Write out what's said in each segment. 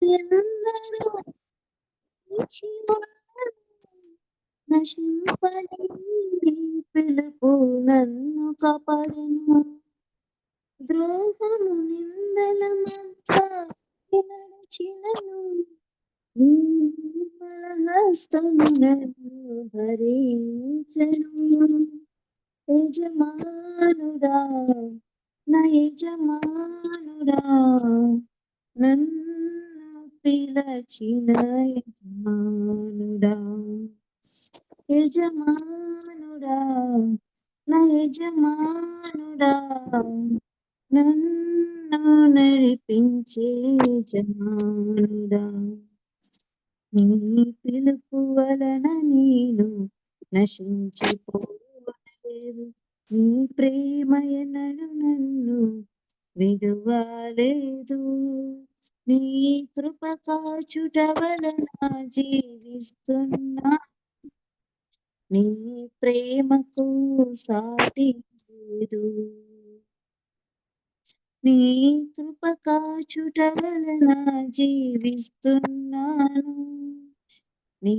ఎందరో నశింపని నీ పిలుపు నన్ను కాపాడెను. ద్రోహము నిందల మధ్య నడిచినను నీ నిర్మల హస్తము నన్ను భరించెను. యజమానుడా నా యజమానుడా నన్ను పిలచిన యజమానుడా యజమానుడా నా యజమానుడా నన్ను నడిపించే యజమానుడా నీ పిలుపు వలన నేను నశించిపోలేదు. నీ ప్రేమ ఎన్నడు నన్ను విడువలేదు. నీ కృప కాచుట వలన జీవిస్తున్నా. నీ ప్రేమకు సాటి లేదు. నీ కృప కాచుట వలన జీవిస్తున్నాను. నీ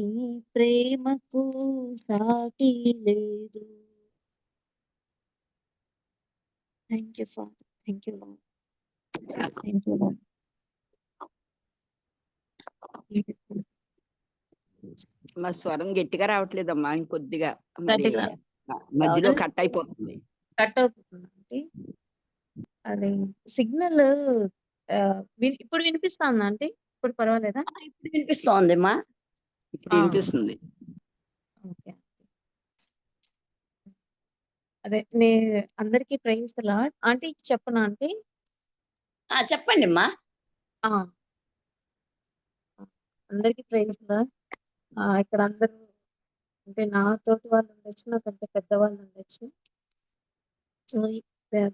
ప్రేమకు సాటి లేదు. Thank you father. Thank you lord. Thank you lord. మా స్వరం గట్టిగా రావట్లేదమ్మా, ఇంకొద్దిగా మరి గట్టిగా మధ్యలో కట్ అయిపోతుంది. కట్ అవుతుంది. అది సిగ్నల్ ఇప్పుడు వినిపిస్తుందా అంటే? ఇప్పుడు పర్వాలేదా? ఇప్పుడు వినిపిస్తోంది అమ్మా, ఇప్పుడు వినిపిస్తుంది. ఓకే. అదే అందరికీ ప్రైజ్ ది లార్డ్. ఆంటీ చెప్పనా ఆంటీ? చెప్పండి అమ్మా. అందరికీ ప్రైజ్ ది లార్డ్. ఇక్కడ అందరూ అంటే నా తోటి వాళ్ళు ఉండొచ్చు, నాకంటే పెద్దవాళ్ళు ఉండొచ్చు. సో,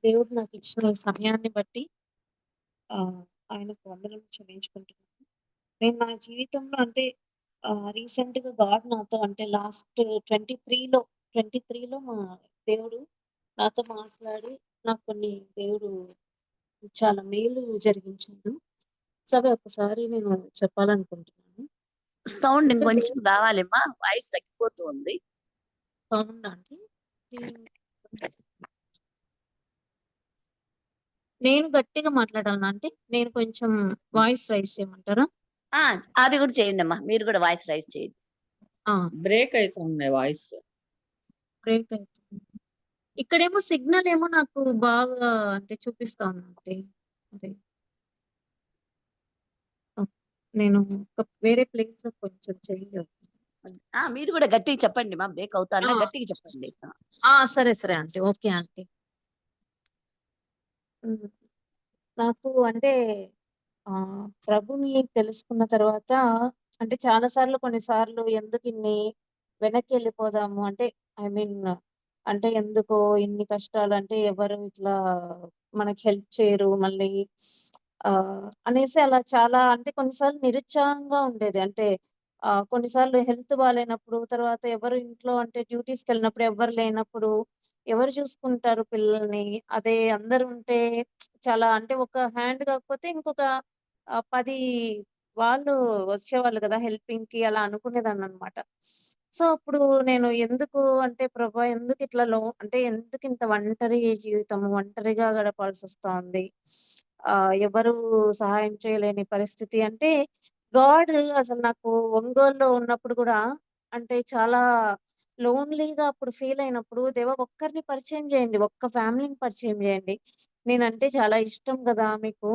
దేవుడు నాకు ఇచ్చిన ఈ సమయాన్ని బట్టి ఆయనకు వందనం చెల్లించుకుంటున్నాను. నేను నా జీవితంలో అంటే రీసెంట్‌గా గాడ్ నాతో అంటే లాస్ట్ 23లో మా దేవుడు నాతో మాట్లాడి నాకు కొన్ని దేవుడు చాలా మేలు జరిగించాడు. సో, అవి ఒకసారి నేను చెప్పాలనుకుంటున్నాను. సౌండ్ ఇంకొంచెం రావాలమ్మా, వాయిస్ తగ్గిపోతూ ఉంది. సౌండా అండి? నేను గట్టిగా మాట్లాడాలా ఆంటీ? నేను కొంచెం వాయిస్ రైజ్ చేయమంటారా? అది కూడా చేయండి అమ్మా, మీరు కూడా వాయిస్ రైజ్ చేయండి. బ్రేక్ అవుతుంది వాయిస్. బ్రేక్ అవుతుంది. ఇక్కడేమో సిగ్నల్ ఏమో నాకు బాగా అంటే చూపిస్తా ఉందండి. అదే నేను వేరే ప్లేస్‌లో కొంచెం చేంజ్ అవుతుంది. మీరు కూడా గట్టిగా చెప్పండి మా, బ్రేక్ అవుతానే గట్టిగా చెప్పండి. సరే సరే ఆంటీ. Okay aunty. నాకు అంటే ప్రభుని తెలుసుకున్న తర్వాత అంటే చాలా సార్లు కొన్నిసార్లు ఎందుకిన్ని వెనక్కి వెళ్ళిపోదాము అంటే ఐ మీన్ అంటే ఎందుకో ఇన్ని కష్టాలు అంటే ఎవరు ఇట్లా మనకి హెల్ప్ చేయరు మళ్ళీ అనేసి అలా చాలా అంటే కొన్నిసార్లు నిరుత్సాహంగా ఉండేది. అంటే కొన్నిసార్లు హెల్త్ బాలేనప్పుడు తర్వాత ఎవరు ఇంట్లో అంటే డ్యూటీస్‌కెళ్ళినప్పుడు ఎవ్వరు లేనప్పుడు ఎవరు చూసుకుంటారు పిల్లల్ని? అదే అందరూ ఉంటే చాలా అంటే ఒక హ్యాండ్ కాకపోతే ఇంకొక 10 వాళ్ళు వచ్చేవాళ్ళు కదా! హెల్పింగ్‌కి అలా అనుకునేదాన్ననమాట. సో, అప్పుడు నేను ఎందుకు అంటే ప్రభా ఎందుకిట్లా అంటే ఎందుకింత ఒంటరి జీవితము, ఒంటరిగా గడపాల్సొస్తా ఉంది. ఎవరు సహాయం చేయలేని పరిస్థితి అంటే గాడ్ అసలు నాకు ఒంగోలులో ఉన్నప్పుడు గూడా అంటే చాలా లోన్‌లీగా అప్పుడు ఫీల్ అయినప్పుడు దేవా ఒక్కరిని పరిచయం చేయండి. ఒక్క ఫ్యామిలీని పరిచయం చేయండి. నేనంటే చాలా ఇష్టం గదా మీకు.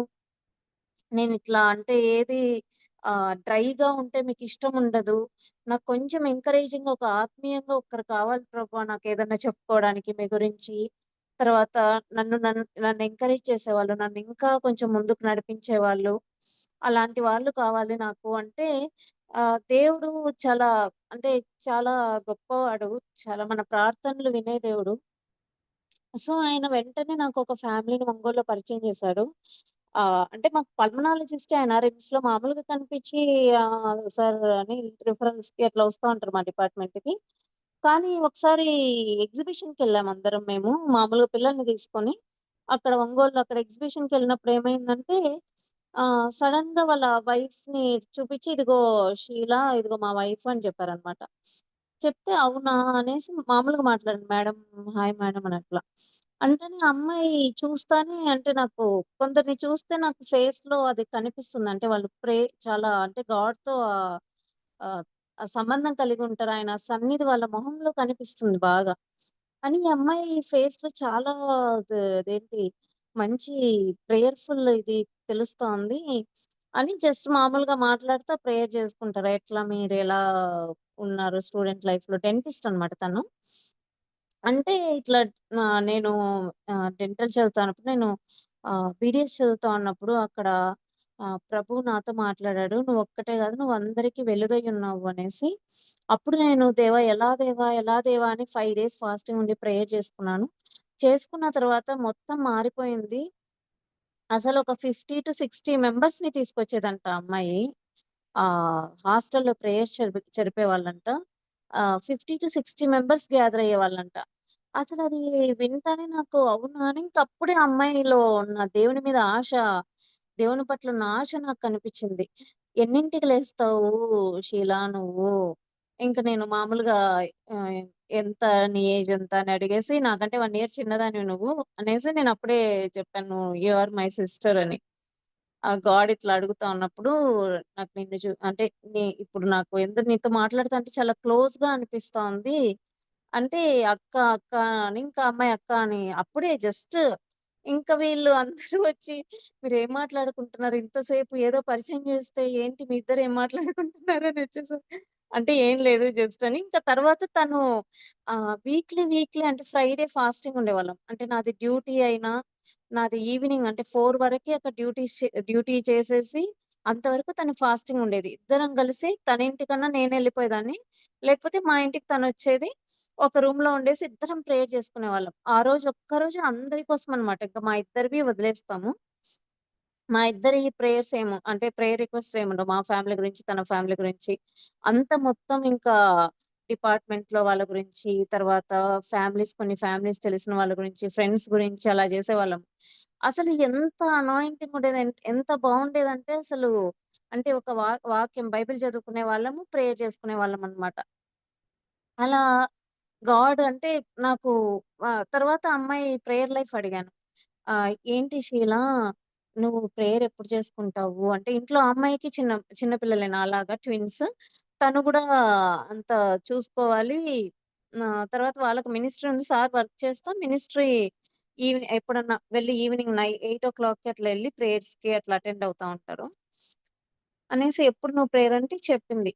నేనిట్లా అంటే ఏది డ్రైగా ఉంటే మీకిష్టముండదు. నాకు కొంచెం ఎంకరేజింగ్‌గా ఒక ఆత్మీయంగా ఒకరు కావాలి ప్రభా నాకేదన్నా చెప్పుకోవడానికి మీ గురించి. తర్వాత నన్ను ఎంకరేజ్ చేసేవాళ్ళు. నన్ను ఇంకా కొంచెం ముందుకు నడిపించేవాళ్ళు. అలాంటి వాళ్ళు కావాలి నాకు అంటే దేవుడు చాలా అంటే చాలా గొప్పవాడు. చాలా మన ప్రార్థనలు వినే దేవుడు. సో, ఆయన వెంటనే నాకొక ఫ్యామిలీని ఒంగోలులో పరిచయం చేశాడు. అంటే మాకు పల్మనాలజిస్టే ఆయన రిమ్స్‌లో మామూలుగా కనిపించి సార్ అని రిఫరెన్స్‌కి అట్లా వస్తా ఉంటారు మా డిపార్ట్‌మెంట్‌కి. కానీ ఒకసారి ఎగ్జిబిషన్‌కెళ్ళాం అందరం మేము. మామూలుగా పిల్లల్ని తీసుకొని. అక్కడ ఒంగోలులో అక్కడ ఎగ్జిబిషన్‌కెళ్ళినప్పుడు ఏమైందంటే సడెన్‌గా వాళ్ళ వైఫ్‌ని చూపించి, "ఇదిగో షీలా, ఇదిగో మా వైఫ్" అని చెప్పారనమాట. చెప్తే, "అవునా?" అనేసి మామూలుగా మాట్లాడాను. "మేడం, హాయ్ మేడం" అని అట్లా. అంటేనే ఆ అమ్మాయి చూస్తానే అంటే నాకు కొందరిని చూస్తే నాకు ఫేస్‌లో అది కనిపిస్తుంది. అంటే వాళ్ళు చాలా అంటే గాడ్‌తో ఆహ్, ఆ సంబంధం కలిగి ఉంటారు. ఆయన సన్నిధి వాళ్ళ మొహంలో కనిపిస్తుంది బాగా. అని ఈ అమ్మాయి ఫేస్‌లో చాలా అదేంటి మంచి ప్రేయర్‌ఫుల్ ఇది తెలుస్తోంది అని జస్ట్ మామూలుగా మాట్లాడుతా ప్రేయర్ చేసుకుంటారు. ఎట్లా మీరెలా ఉన్నారు స్టూడెంట్ లైఫ్‌లో డెంటిస్ట్ అనమాట తను. అంటే ఇట్లా నేను డెంటల్ చదువుతున్నప్పుడు నేను బీడీఎస్ చదువుతా ఉన్నప్పుడు అక్కడ ప్రభువు నాతో మాట్లాడాడు. "నువ్వొక్కటే కాదు, నువ్వు అందరికి వెలుగై ఉన్నావు" అనేసి. అప్పుడు నేను దేవా ఎలా దేవా, ఎలా దేవా అని 5 డేస్ ఫాస్టింగ్ ఉండి ప్రేయర్ చేసుకున్నాను. చేసుకున్న తర్వాత మొత్తం మారిపోయింది. అసలొక 50-60 మెంబర్స్‌ని తీసుకొచ్చేదంట ఆ అమ్మాయి. హాస్టల్‌లో ప్రేయర్స్ జరిపేవాళ్ళంట. 50-60 మెంబర్స్ గ్యాదర్ అయ్యేవాళ్ళంట. అసలది వింటానే నాకు అవునా అని ఇంకప్పుడే ఆ అమ్మాయిలో ఉన్న దేవుని మీద ఆశ, దేవుని పట్ల ఉన్న ఆశ నాకు కనిపిచ్చింది. "ఎన్నింటికి లేస్తావు షీలా నువ్వు?" ఇంక నేను మామూలుగా ఆహ్, "ఎంత నీ ఏజ్ ఎంత?" అని అడిగేసి, "నాకంటే 1 ఇయర్ చిన్నదానివి నువ్వు" అనేసి నేనప్పుడే చెప్పాను. "యూ ఆర్ మై సిస్టర్" అని. గాడ్ ఇట్లా అడుగుతా ఉన్నప్పుడు నాకు నిన్ను అంటే ఇప్పుడు నాకు నీతో మాట్లాడుతుంటే చాలా క్లోజ్‌గా అనిపిస్తా ఉంది. అంటే అక్క, అక్క అని ఇంకా అమ్మాయి అక్క అని అప్పుడే జస్ట్ ఇంక వీళ్ళు అందరూ వచ్చి మీరేం మాట్లాడుకుంటున్నారు ఇంతసేపు ఏదో పరిచయం చేస్తే ఏంటి మీ ఇద్దరు ఏం మాట్లాడుకుంటున్నారు అని వచ్చేసారు. అంటే ఏం లేదు జస్ట్ అని. ఇంకా తర్వాత తను వీక్లీ అంటే ఫ్రైడే ఫాస్టింగ్ ఉండేవాళ్ళం. అంటే నాది డ్యూటీ అయినా నాది ఈవినింగ్ అంటే 4 వరకే అక్కడ డ్యూటీ చేసేసి అంతవరకు తను ఫాస్టింగ్ ఉండేది. ఇద్దరం కలిసి తన ఇంటికన్నా నేనెళ్ళిపోయేదాన్ని. లేకపోతే మా ఇంటికి తనొచ్చేది. ఒక రూమ్‌లో ఉండేసి ఇద్దరం ప్రేయర్ చేసుకునేవాళ్ళం. ఆ రోజు ఒక్కరోజు అందరి కోసం అన్నమాట. ఇంక మా ఇద్దరివి వదిలేస్తాము. మా ఇద్దరి ప్రేయర్స్ ఏమో అంటే ప్రేయర్ రిక్వెస్ట్ ఏముండవు. మా ఫ్యామిలీ గురించి, తన ఫ్యామిలీ గురించి. అంతా మొత్తం ఇంకా డిపార్ట్‌మెంట్‌లో వాళ్ళ గురించి, తర్వాత కొన్ని ఫ్యామిలీస్ తెలిసిన వాళ్ళ గురించి, ఫ్రెండ్స్ గురించి అలా చేసేవాళ్ళం. అసలు ఎంత అనాయింటింగ్ ఉండేది. ఎంత బావుండేదంటే అసలు అంటే ఒక వాక్యం బైబిల్ చదువుకునే వాళ్ళము, ప్రేయర్ చేసుకునే వాళ్ళమనమాట. అలా గాడ్ అంటే నాకు తర్వాత అమ్మాయి ప్రేయర్ లైఫ్ అడిగాను. "ఏంటి షీలా నువ్వు ప్రేయర్ ఎప్పుడు చేసుకుంటావు?" అంటే ఇంట్లో ఆ అమ్మాయికి చిన్న పిల్లలే నాలాగా ట్విన్స్. తను గూడా అంత చూసుకోవాలి. తర్వాత వాళ్ళకి మినిస్ట్రీ ఉంది. సార్ వర్క్ చేస్తా మినిస్ట్రీ ఎప్పుడన్నా వెళ్లి ఈవినింగ్ 8:00కి అట్లా ఎళ్లి ప్రేయర్స్‌కి అట్లా అటెండ్ అవుతా ఉంటారు. అనేసి ఎప్పుడు నువ్వు ప్రేయర్ అంటే చెప్పింది.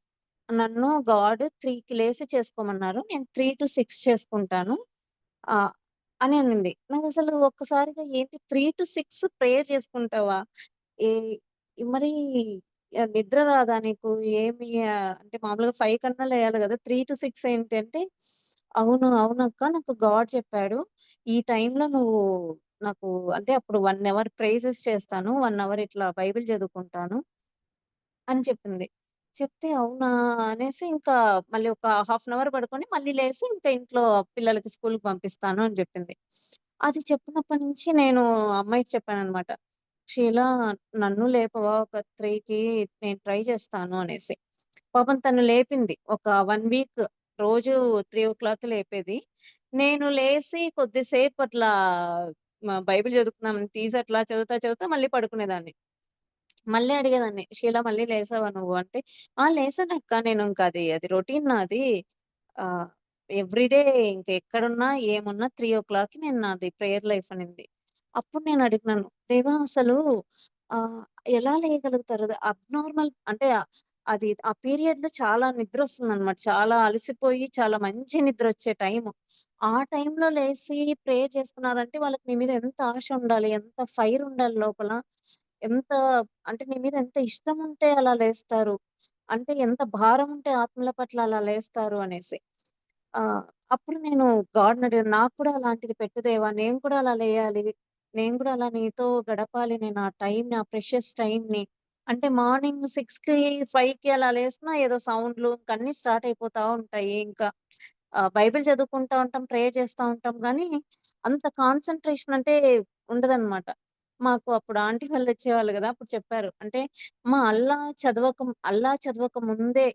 నన్ను గాడ్ 3కి లేసి చేసుకోమన్నారు. నేను 3-6 చేసుకుంటాను. ఆహ్, అని అనింది. నాకసలు ఒక్కసారిగా ఏంటి 3-6 ప్రేయర్ చేసుకుంటావా? ఏ మరి నిద్ర రాదా నీకు? ఏమి అంటే మామూలుగా 5 కన్నా లేయాలి గదా! 3-6 ఏంటి అంటే, అవును. అవునక్క నాకు గాడ్ చెప్పాడు. ఈ టైంలో నువ్వు నాకు అంటే అప్పుడు 1 అవర్ ప్రైజెస్ చేస్తాను. 1 అవర్ ఇట్లా బైబిల్ చదువుకుంటాను. అని చెప్పింది. చెప్తే అవునా! అనేసి ఇంకా మళ్ళీ ఒక హాఫ్ అన్ అవర్ పడుకొని మళ్ళీ లేసి ఇంకా ఇంట్లో పిల్లలకి స్కూలుకి పంపిస్తాను అని జెప్పింది. అది చెప్పినప్పటి నుంచి నేను అమ్మాయికి చెప్పాననమాట. "షీలా నన్ను లేపవా ఒక 3కి నేను ట్రై చేస్తాను" అనేసి. పాపం తను లేపింది. ఒక 1 వీక్ రోజు 3:00 లేపేది. నేను లేసి కొద్దిసేపు అట్లా బైబిల్ చదువుకుందామని తీసి అట్లా చదువుతా మళ్ళీ పడుకునేదాన్ని. మళ్ళీ అడిగేదాన్ని. "షీలా మళ్ళీ లేసావా నువ్వు?" అంటే, "ఆ! లేసానక్క నేను ఇంక అది రొటీన్ నాది. ఆహ్, ఎవ్రీడే ఇంక ఎక్కడున్నా, ఏమున్నా 3:00కి నేను నాది ప్రేయర్ లైఫ్" అనింది. అప్పుడు నేను అడిగినాను, "దేవా అసలు ఆహ్, ఎలా లేయగలుగుతారు? అది అబ్నార్మల్ అంటే అది ఆ పీరియడ్‌లో చాలా నిద్రొస్తుందనమాట. చాలా అలసిపోయి చాలా మంచి నిద్రొచ్చే టైము. ఆ టైంలో లేసి ప్రేయర్ చేస్తున్నారంటే వాళ్ళకి నీ మీద ఎంత ఆశ ఉండాలి? ఎంత ఫైర్ ఉండాలి లోపల? ఎంత అంటే నీ మీద ఎంత ఇష్టముంటే అలా లేస్తారు. అంటే ఎంత భారం ఉంటే ఆత్మల పట్ల అలా లేస్తారు అనేసి. ఆహ్, అప్పుడు నేను గాడ్‌ని అడిగాను. నాకు కూడా అలాంటిది పెట్టు దేవా! నేను కూడా అలా లేయాలి. నేను కూడా అలా నీతో గడపాలి. నేను ఆ టైంని, ఆ ప్రెషియస్ టైంని అంటే మార్నింగ్ 6కి, 5కి అలా లేసినా ఏదో సౌండ్‌లు ఇంక అన్నీ స్టార్ట్ అయిపోతా ఉంటాయి. ఇంకా బైబిల్ చదువుకుంటా ఉంటాం, ప్రేయర్ చేస్తా ఉంటాం గానీ, అంత కాన్సంట్రేషన్ అంటే ఉండదనమాట. మాకు అప్పుడు ఆంటీ వాళ్ళొచ్చేవాళ్ళు గదా! అప్పుడు చెప్పారు. అంటే మా అల్లా చదవక ముందే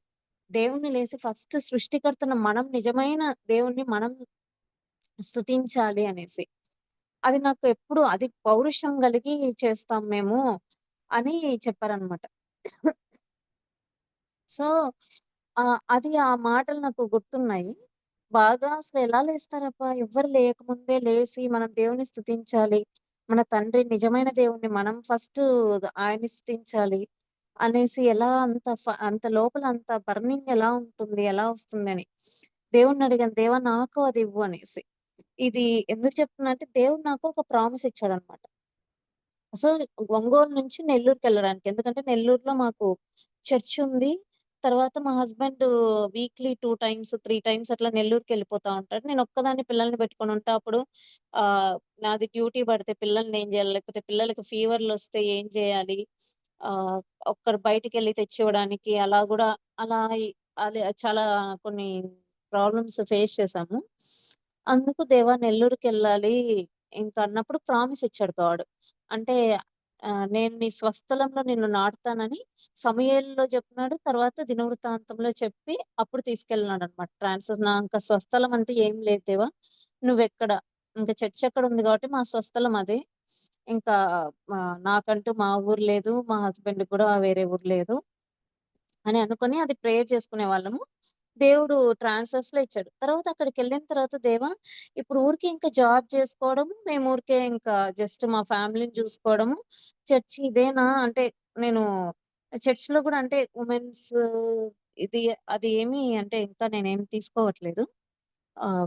దేవుడిని లేసి ఫస్ట్ సృష్టికర్తను మనం నిజమైన దేవుడిని మనం స్తుతించాలి అనేసి. అది నాకు ఎప్పుడు అది పౌరుషం కలిగి చేస్తాం మేము అని చెప్పారనమాట. సో, అది ఆ మాటలు నాకు గుర్తున్నాయి. బాగా అసలెలా లేస్తారబ్బా! ఎవ్వరు లేకముందే లేసి మనం దేవుడిని స్తుతించాలి. మన తండ్రి నిజమైన దేవుడిని మనం ఫస్టు ఆయన్ని స్తుతించాలి అనేసి ఎలా అంత లోపల అంత బర్నింగ్ ఎలా ఉంటుంది? ఎలా వస్తుందని. దేవుడినడిగాను, దేవా నాకు అది ఇవ్వు అనేసి. ఇది ఎందుకు చెప్తున్నా అంటే దేవుడు నాకు ఒక ప్రామిస్ ఇచ్చాడనమాట. సో, ఒంగోలు నుంచి నెల్లూరుకెళ్ళడానికి. ఎందుకంటే నెల్లూరులో మాకు చర్చుంది. తర్వాత మా హస్బెండ్ వీక్లీ 2 టైమ్స్, 3 టైమ్స్ అట్లా నెల్లూరుకెళ్ళిపోతా ఉంటాడు. నేనొక్కదాన్ని పిల్లల్ని పెట్టుకొనుంటా. అప్పుడు ఆహ్, నాది డ్యూటీ పడితే పిల్లల్నేం జేయాలి? లేకపోతే పిల్లలకి ఫీవర్‌లొస్తే ఏం జేయాలి? ఆహ్, ఒక్కరు బయటికెళ్ళి తెచ్చివ్వడానికి అలా గూడా అలా ఇ అదే చాలా కొన్ని ప్రాబ్లమ్స్ ఫేస్ చేశాము. అందుకు దేవా నెల్లూరుకెళ్ళాలి ఇంక అన్నప్పుడు ప్రామిస్ ఇచ్చాడు గాడ్. అంటే నేను నీ స్వస్థలంలో నిన్ను నాటుతానని సమూయేలులో చెప్పినాడు. తర్వాత దినవృత్తాంతంలో చెప్పి అప్పుడు తీసుకెళ్ళినాడనమాట. నా ఇంక స్వస్థలం అంటూ ఏం లేదు దేవా! నువ్వెక్కడ ఇంక చర్చ్ అక్కడుంది కాబట్టి మా స్వస్థలం అదే. ఇంకా నాకంటూ మా ఊరు లేదు. మా హస్బెండ్‌కి కూడా వేరే ఊరు లేదు అని అనుకోని అది ప్రేయర్ చేసుకునేవాళ్ళము. దేవుడు ట్రాన్స్‌ఫర్స్‌లో ఇచ్చాడు. తర్వాత అక్కడికెళ్ళిన తర్వాత దేవా! ఇప్పుడు ఊరికే ఇంకా జాబ్ చేసుకోవడము, మేము ఊరికే ఇంకా జస్ట్ మా ఫ్యామిలీని చూసుకోవడము, చర్చ్ ఇదేనా? అంటే నేను చర్చ్‌లో గూడా అంటే వుమెన్స్ ఇది అది ఏమి అంటే ఇంకా నేనేమి తీసుకోవట్లేదు. ఆహ్,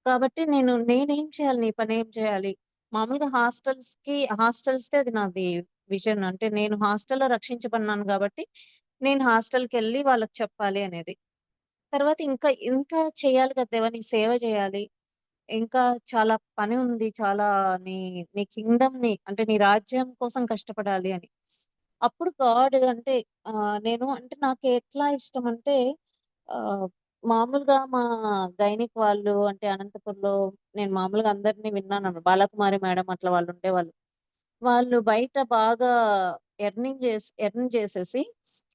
కాబట్టి నేనేం చేయాలి? నీ పనేం చేయాలి? మామూలుగా హాస్టల్స్‌దే అది నాది విజన్. అంటే నేను హాస్టల్‌లో రక్షించబడినాను గాబట్టి, నేను హాస్టల్‌కెళ్ళి వాళ్ళకి చెప్పాలి అనేది. తర్వాత ఇంకా చేయాలి కదా దేవా! నీ సేవ చేయాలి. ఇంకా చాలా పని ఉంది. చాలా నీ నీ కింగ్డమ్‌ని అంటే నీ రాజ్యం కోసం కష్టపడాలి అని. అప్పుడు గాడ్ అంటే నేను అంటే నాకు ఎట్లా ఇష్టమంటే ఆహ్, మామూలుగా మా గైనిక్ వాళ్ళు అంటే అనంతపూర్‌లో నేను మామూలుగా అందరిని విన్నానన్నమాట. బాలకుమారి మేడం అట్లా వాళ్ళుండేవాళ్ళు. వాళ్ళు బయట బాగా ఎర్న్ చేసేసి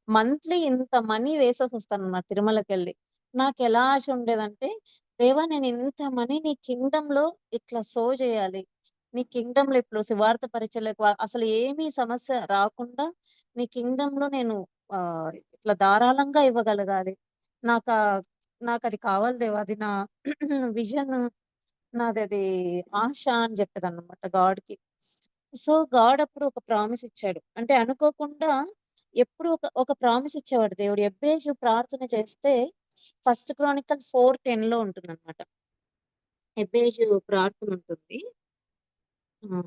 మంత్లీ ఇంత మనీ వేసేసొస్తానన్నమాట తిరుమలకెళ్ళి. నాకెలా ఆశ ఉండేదంటే, దేవా నేను ఇంత మనీ నీ కింగ్డమ్‌లో ఇట్లా చేయాలి. నీ కింగ్డమ్‌లో ఇప్పుడు సువార్త పరిచర్యలకు అసలు ఏమీ సమస్య రాకుండా నీ కింగ్డమ్‌లో నేను ఇట్లా ధారాళంగా ఇవ్వగలగాలి. నాకా నాకది కావాలి దేవా! అది నా విజన్ నాదది ఆశ అని చెప్పేదన్నమాట గాడ్‌కి. సో, గాడ్ అప్పుడు ఒక ప్రామిస్ ఇచ్చాడు. అంటే అనుకోకుండా ఎప్పుడు ఒక ప్రామిస్ ఇచ్చేవాడు దేవుడు. ఎబ్బేజు ప్రార్థన చేస్తే ఫస్ట్ క్రానికల్ 4:10లో ఉంటుందన్నమాట. ఎబ్బేజు ప్రార్థన ఉంటుంది. ఆ!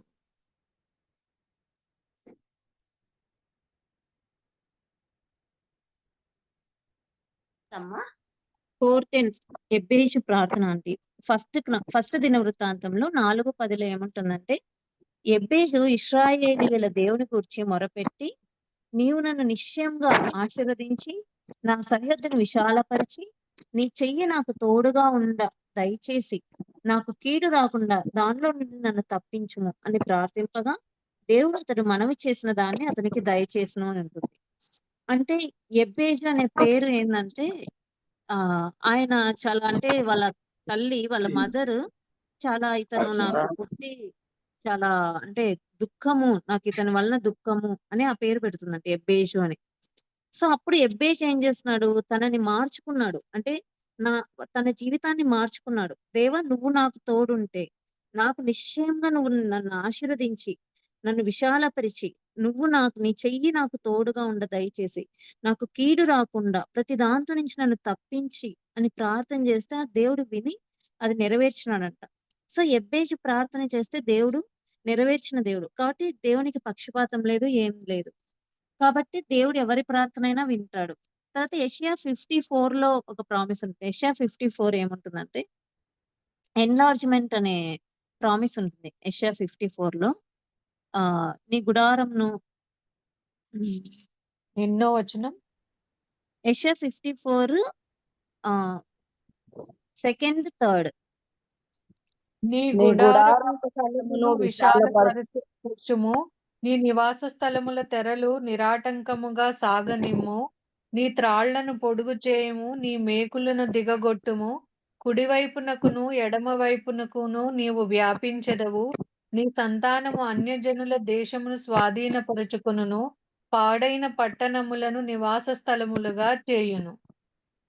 అమ్మా 4:10 ఎబ్బేజు ప్రార్థన అండి. ఫస్ట్ దినవృత్తాంతంలో 4:10లో ఏముంటుందంటే, ఎబ్బేజు ఇశ్రాయేలీయుల దేవుని గూర్చి మొరపెట్టి నీవు నన్ను నిశ్చయంగా ఆశీర్వదించి, నా సరిహద్దును విశాలపరిచి, నీ చెయ్యి నాకు తోడుగా దయచేసి, నాకు కీడు రాకుండా దానిలో నుండి నన్ను తప్పించుము అని ప్రార్థింపగా, దేవుడు అతడు మనవి చేసిన దాన్ని అతనికి దయచేసును అని ఉంటుంది. అంటే ఎబ్బేజు అనే పేరు ఏందంటే ఆయన చాలా అంటే వాళ్ళ వాళ్ళ మదర్ చాలా ఇతను నాకు పుట్టి చాలా అంటే నాకితని వలన దుఃఖము అని ఆ పేరు పెడుతుందంట ఎబ్బేజు అని. సో, అప్పుడు ఎబ్బేజు ఏం చేస్తున్నాడు? తనని మార్చుకున్నాడు. అంటే నా తన జీవితాన్ని మార్చుకున్నాడు. దేవా! నువ్వు నాకు తోడుంటే, నాకు నిశ్చయంగా నువ్వు నన్ను ఆశీర్వదించి, నన్ను విశాలపరిచి, నీ చెయ్యి నాకు తోడుగా దయచేసి, నాకు కీడు రాకుండా ప్రతి దాంతో నుంచి నన్ను తప్పించి అని ప్రార్థన చేస్తే, ఆ దేవుడు విని అది నెరవేర్చినాడంట. సో, ఎబ్బేజు ప్రార్థన చేస్తే దేవుడు నెరవేర్చిన దేవుడు. కాబట్టి దేవునికి పక్షపాతం లేదు, ఏం లేదు. కాబట్టి దేవుడు ఎవరి ప్రార్థనైనా వింటాడు. తర్వాత యెషయా 54లో ఒక ప్రామిస్ ఉంటుంది. యెషయా 54 ఏముంటుందంటే, ఎన్లార్జ్‌మెంట్ అనే ప్రామిస్ ఉంటుంది. యెషయా 54లో నీ గుడారంను హ్మ్. ఎన్నో వచనం? యెషయా 54 ఆహ్, సెకండ్, థర్డ్. నీ నీ గుడారపు గుడారపు స్థలమును స్థలమును విశాలపరచు. విశాలపరచుము. నీ నివాస స్థలముల తెరలు నిరాటంకముగా సాగనిమ్ము. నీ త్రాళ్లను పొడుగు చేయుము. నీ మేకులను దిగగొట్టుము. కుడివైపునకును ఎడమ వైపునకును నీవు వ్యాపించెదవు. నీ సంతానము అన్యజనుల దేశమును స్వాధీనపరచుకొనును. పాడైన పట్టణములను నివాస స్థలములుగా చేయును.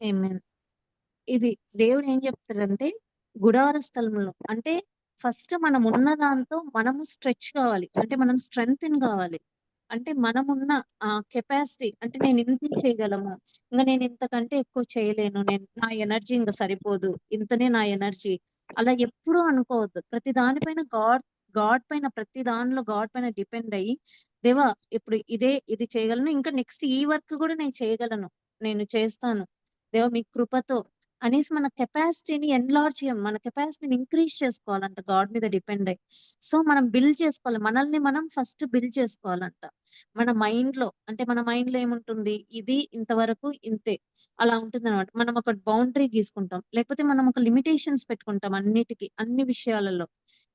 ఆమేన్. ఇది దేవుడు ఏం చెప్తాడంటే గుడార స్థలంలో అంటే ఫస్ట్ మనం ఉన్న దాంతో మనము స్ట్రెచ్ కావాలి. అంటే మనం స్ట్రెంగ్తెన్ కావాలి. అంటే మనమున్న కెపాసిటీ అంటే నేను ఇంతే చేయగలము. నేను ఇంతకంటే ఎక్కువ చేయలేను. నా ఎనర్జీ ఇంక సరిపోదు. ఇంతనే నా ఎనర్జీ. అలా ఎప్పుడూ అనుకోవద్దు. ప్రతి దానిపైన గాడ్ పైన ప్రతి దానిలో గాడ్ పైన డిపెండ్ అయ్యి దేవా ఇప్పుడు ఇది చేయగలను. ఇంకా నెక్స్ట్ ఈ వర్క్ కూడా నేను చేయగలను. నేను చేస్తాను. దేవా మీ కృపతో అనేసి మన కెపాసిటీని ఎన్లార్జ్ చేయం. మన కెపాసిటీని ఇంక్రీజ్ చేసుకోవాలంట గాడ్ మీద డిపెండ్ అయ్యి. సో, మనం బిల్డ్ చేసుకోవాలి. మనల్ని మనం ఫస్ట్ బిల్డ్ చేసుకోవాలంట. మన మైండ్‌లో అంటే మన మైండ్‌లో ఏముంటుంది? ఇది ఇంతవరకు ఇంతే. అలా ఉంటుందనమాట. మనం ఒక బౌండరీ గీసుకుంటాం. లేకపోతే మనం ఒక లిమిటేషన్స్ పెట్టుకుంటాం అన్నిటికి, అన్ని విషయాలలో.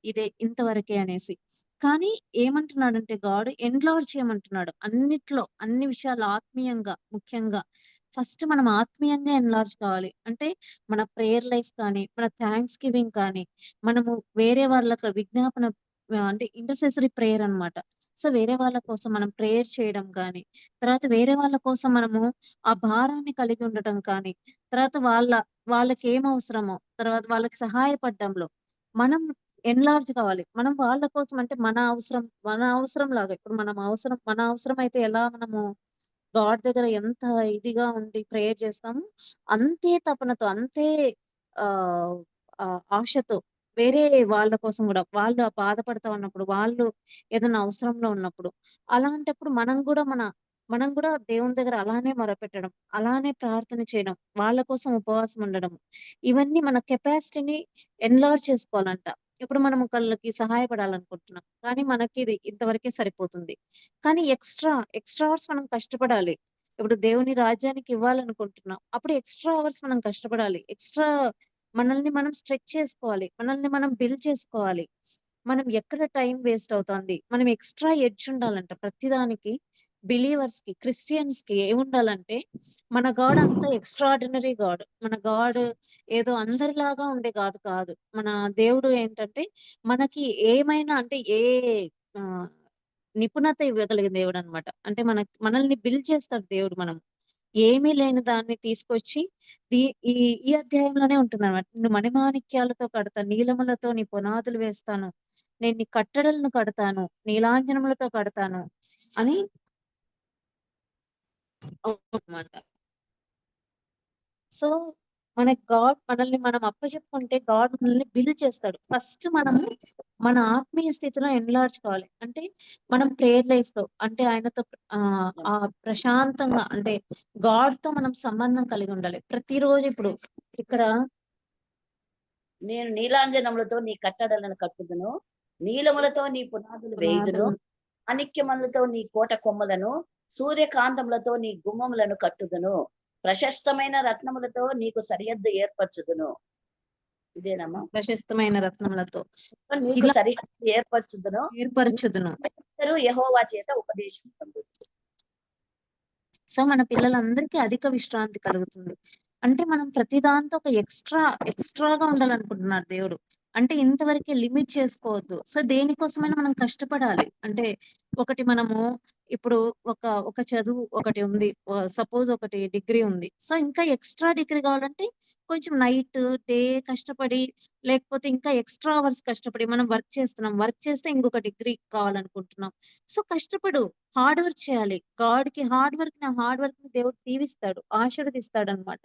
ఇదే ఇంతవరకే అనేసి. కానీ ఏమంటున్నాడంటే గాడ్ ఎన్లార్జ్ చేయమంటున్నాడు. అన్నిట్లో, అన్ని విషయాలు ఆత్మీయంగా ముఖ్యంగా. ఫస్ట్ మనం ఆత్మీయంగా ఎన్లార్జ్ కావాలి. అంటే మన ప్రేయర్ లైఫ్ కానీ, మన థాంక్స్ గివింగ్ కానీ, మనము వేరే వాళ్ళకి విజ్ఞాపన అంటే ఇంటర్సెసరీ ప్రేయర్ అన్నమాట. సో, వేరే వాళ్ళ కోసం మనం ప్రేయర్ చేయడం గానీ, తర్వాత వేరే వాళ్ళ కోసం మనము ఆ భారాన్ని కలిగి ఉండటం కానీ, తర్వాత వాళ్ళకేం అవసరమో, తర్వాత వాళ్ళకి సహాయపడడంలో మనం ఎన్లార్జ్ కావాలి. మనం వాళ్ళ కోసం అంటే మన అవసరం లాగా ఇప్పుడు మన అవసరం అయితే ఎలా మనము గాడ్ దగ్గర ఎంత ఇదిగా ఉండి ప్రేయర్ చేస్తామో, అంతే తపనతో, అంతే ఆహ్, ఆశతో వేరే వాళ్ళ కోసం గూడా వాళ్ళు బాధపడతా ఉన్నప్పుడు, వాళ్ళు ఏదైనా అవసరంలో ఉన్నప్పుడు, అలాంటప్పుడు మనం గూడా దేవుని దగ్గర అలానే మొరపెట్టడం, అలానే ప్రార్థన చేయడం, వాళ్ళ కోసం ఉపవాసం ఉండడం, ఇవన్నీ మన కెపాసిటీని ఎన్లార్జ్ చేసుకోవాలంట. ఇప్పుడు మనం ఒకళ్ళకి సహాయపడాలనుకుంటున్నాం. కానీ మనకి ఇది ఇంతవరకే సరిపోతుంది. కానీ ఎక్స్‌ట్రా అవర్స్ మనం కష్టపడాలి. ఇప్పుడు దేవుని రాజ్యానికి ఇవ్వాలనుకుంటున్నాం. అప్పుడు ఎక్స్‌ట్రా అవర్స్ మనం కష్టపడాలి. మనల్ని మనం స్ట్రెచ్ చేసుకోవాలి. మనల్ని మనం బిల్డ్ చేసుకోవాలి. మనం ఎక్కడ టైం వేస్ట్ అవుతోంది. మనం ఎక్స్‌ట్రా ఎడ్జ్ ఉండాలంట ప్రతిదానికి. బిలీవర్స్‌కి, క్రిస్టియన్స్‌కి ఏముండాలంటే మన గాడ్ అంత ఎక్స్‌ట్రార్డినరీ గాడ్. మన గాడ్ ఏదో అందరిలాగా ఉండే గాడ్ కాదు. మన దేవుడు ఏంటంటే మనకి ఏమైనా అంటే ఆహ్ నిపుణత ఇవ్వగలిగిన దేవుడనమాట. అంటే మనల్ని బిల్డ్ చేస్తాడు దేవుడు మనం. ఏమీ లేని దాన్ని తీసుకొచ్చి ది ఈ ఈ అధ్యాయంలోనే ఉంటుందనమాట. నిన్ను మణిమాణిక్యాలతో కడతా, నీలములతో నీ పునాదులు వేస్తాను. నేను నీ కట్టడలను కడతాను, నీలాంజనములతో కడతాను అని మాట. సో, మనల్ని మనం అప్పజెప్పుకుంటే గాడ్ మనల్ని బిల్డ్ చేస్తాడు. ఫస్ట్ మనము మన ఆత్మీయ స్థితిలో ఎన్‌లార్జ్ కావాలి. అంటే మనం ప్రేయర్ లైఫ్‌లో అంటే ఆయనతో ప్రశాంతంగా అంటే గాడ్‌తో మనం సంబంధం కలిగి ఉండాలి. ప్రతిరోజు ఇప్పుడు ఇక్కడ నేను నీలాంజనములతో నీ కట్టడలను కట్టుదును, నీలములతో నీ పునాదులు వేయుదును, మాణిక్యములతో నీ కోట కొమ్మలను, సూర్యకాంతములతో నీ గుమ్మములను కట్టుదును, ప్రశస్తమైన రత్నములతో నీకు సరిహద్దు ఏర్పరచుదును. ఇదేనమ్మా. ప్రశస్తమైన రత్నములతో నీకు ఇలా సరిహద్దు ఏర్పరచుదును. ఏర్పరచుదును. యెహోవా చేత ఉపదేశం పొందుదు. సో, మన పిల్లలందరికీ అధిక విశ్రాంతి కలుగుతుంది. అంటే మనం ప్రతి దాంతో ఒక ఎక్స్‌ట్రాగా ఉండాలనుకుంటున్నాడు దేవుడు. అంటే ఇంతవరకే లిమిట్ చేసుకోవద్దు. సో, దేనికోసమైనా మనం కష్టపడాలి. అంటే ఒకటి మనము ఇప్పుడు ఒక చదువు ఒకటి ఉంది. సపోజ్ ఒకటి డిగ్రీ ఉంది. సో, ఇంకా ఎక్స్‌ట్రా డిగ్రీ కావాలంటే కొంచెం నైట్, డే కష్టపడి లేకపోతే ఇంకా ఎక్స్‌ట్రా అవర్స్ కష్టపడి మనం వర్క్ చేస్తున్నాం. వర్క్ చేస్తే ఇంకొక డిగ్రీ కావాలనుకుంటున్నాం. సో, కష్టపడు. హార్డ్ వర్క్ చేయాలి. హార్డ్ వర్క్‌ని దేవుడు దీవిస్తాడు. ఆశీర్వదిస్తాడనమాట.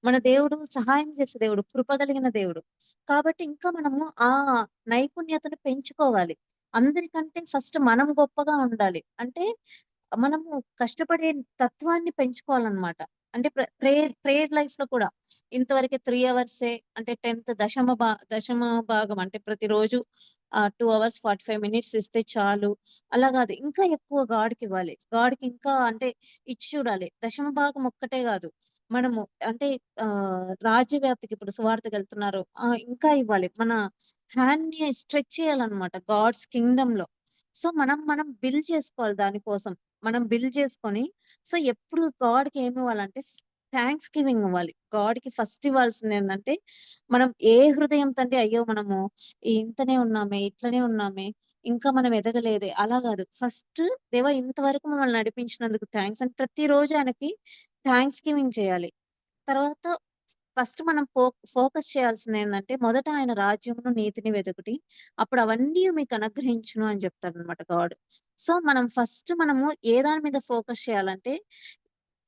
మన దేవుడు సహాయం చేసే దేవుడు. కృప కలిగిన దేవుడు. కాబట్టి ఇంకా మనము ఆ నైపుణ్యతను పెంచుకోవాలి. అందరికంటే ఫస్ట్ మనం గొప్పగా ఉండాలి. అంటే మనము కష్టపడే తత్వాన్ని పెంచుకోవాలనమాట. అంటే ప్రేయర్ లైఫ్‌లో కూడా ఇంతవరకే 3 అవర్సే అంటే 10th దశమ భాగం అంటే ప్రతిరోజు 2 అవర్స్ 45 మినిట్స్ ఇస్తే చాలు. అలా గాదు. ఇంకా ఎక్కువ గాడ్‌కివ్వాలి. గాడ్‌కి ఇంకా అంటే ఇచ్చి చూడాలి. దశమ భాగం ఒక్కటే గాదు. మనము అంటే రాజ్యవ్యాప్తికి ఇప్పుడు సువార్తకెళ్తున్నారు. ఇంకా ఇవ్వాలి. మన హ్యాండ్‌ని స్ట్రెచ్ చేయాలన్నమాట గాడ్స్ కింగ్డమ్‌లో. సో, మనం బిల్డ్ చేసుకోవాలి దాని కోసం. మనం బిల్డ్ చేసుకొని సో, ఎప్పుడు గాడ్‌కి ఏమివ్వాలంటే థాంక్స్ గివింగ్ ఇవ్వాలి. గాడ్‌కి ఫస్ట్ ఇవ్వాల్సిందేందంటే, మనం ఏ హృదయంతో అంటే అయ్యో! మనము ఇంతనే ఉన్నామే, ఇట్లనే ఉన్నామే, ఇంకా మనం ఎదగలేదే అలా గాదు. ఫస్ట్ దేవా ఇంతవరకు మమ్మల్ని నడిపించినందుకు థాంక్స్ అని ప్రతిరోజు ఆయనకి థాంక్స్ గివింగ్ చేయాలి. తర్వాత ఫస్ట్ మనం ఫోకస్ చేయాల్సిందేందంటే, మొదట ఆయన రాజ్యమును, నీతిని వెతుకుడి. అప్పుడు అవన్నీ మీకు అనుగ్రహించును అని చెప్తాడనమాట గాడ్. సో, మనము ఏ దాని మీద ఫోకస్ చేయాలంటే,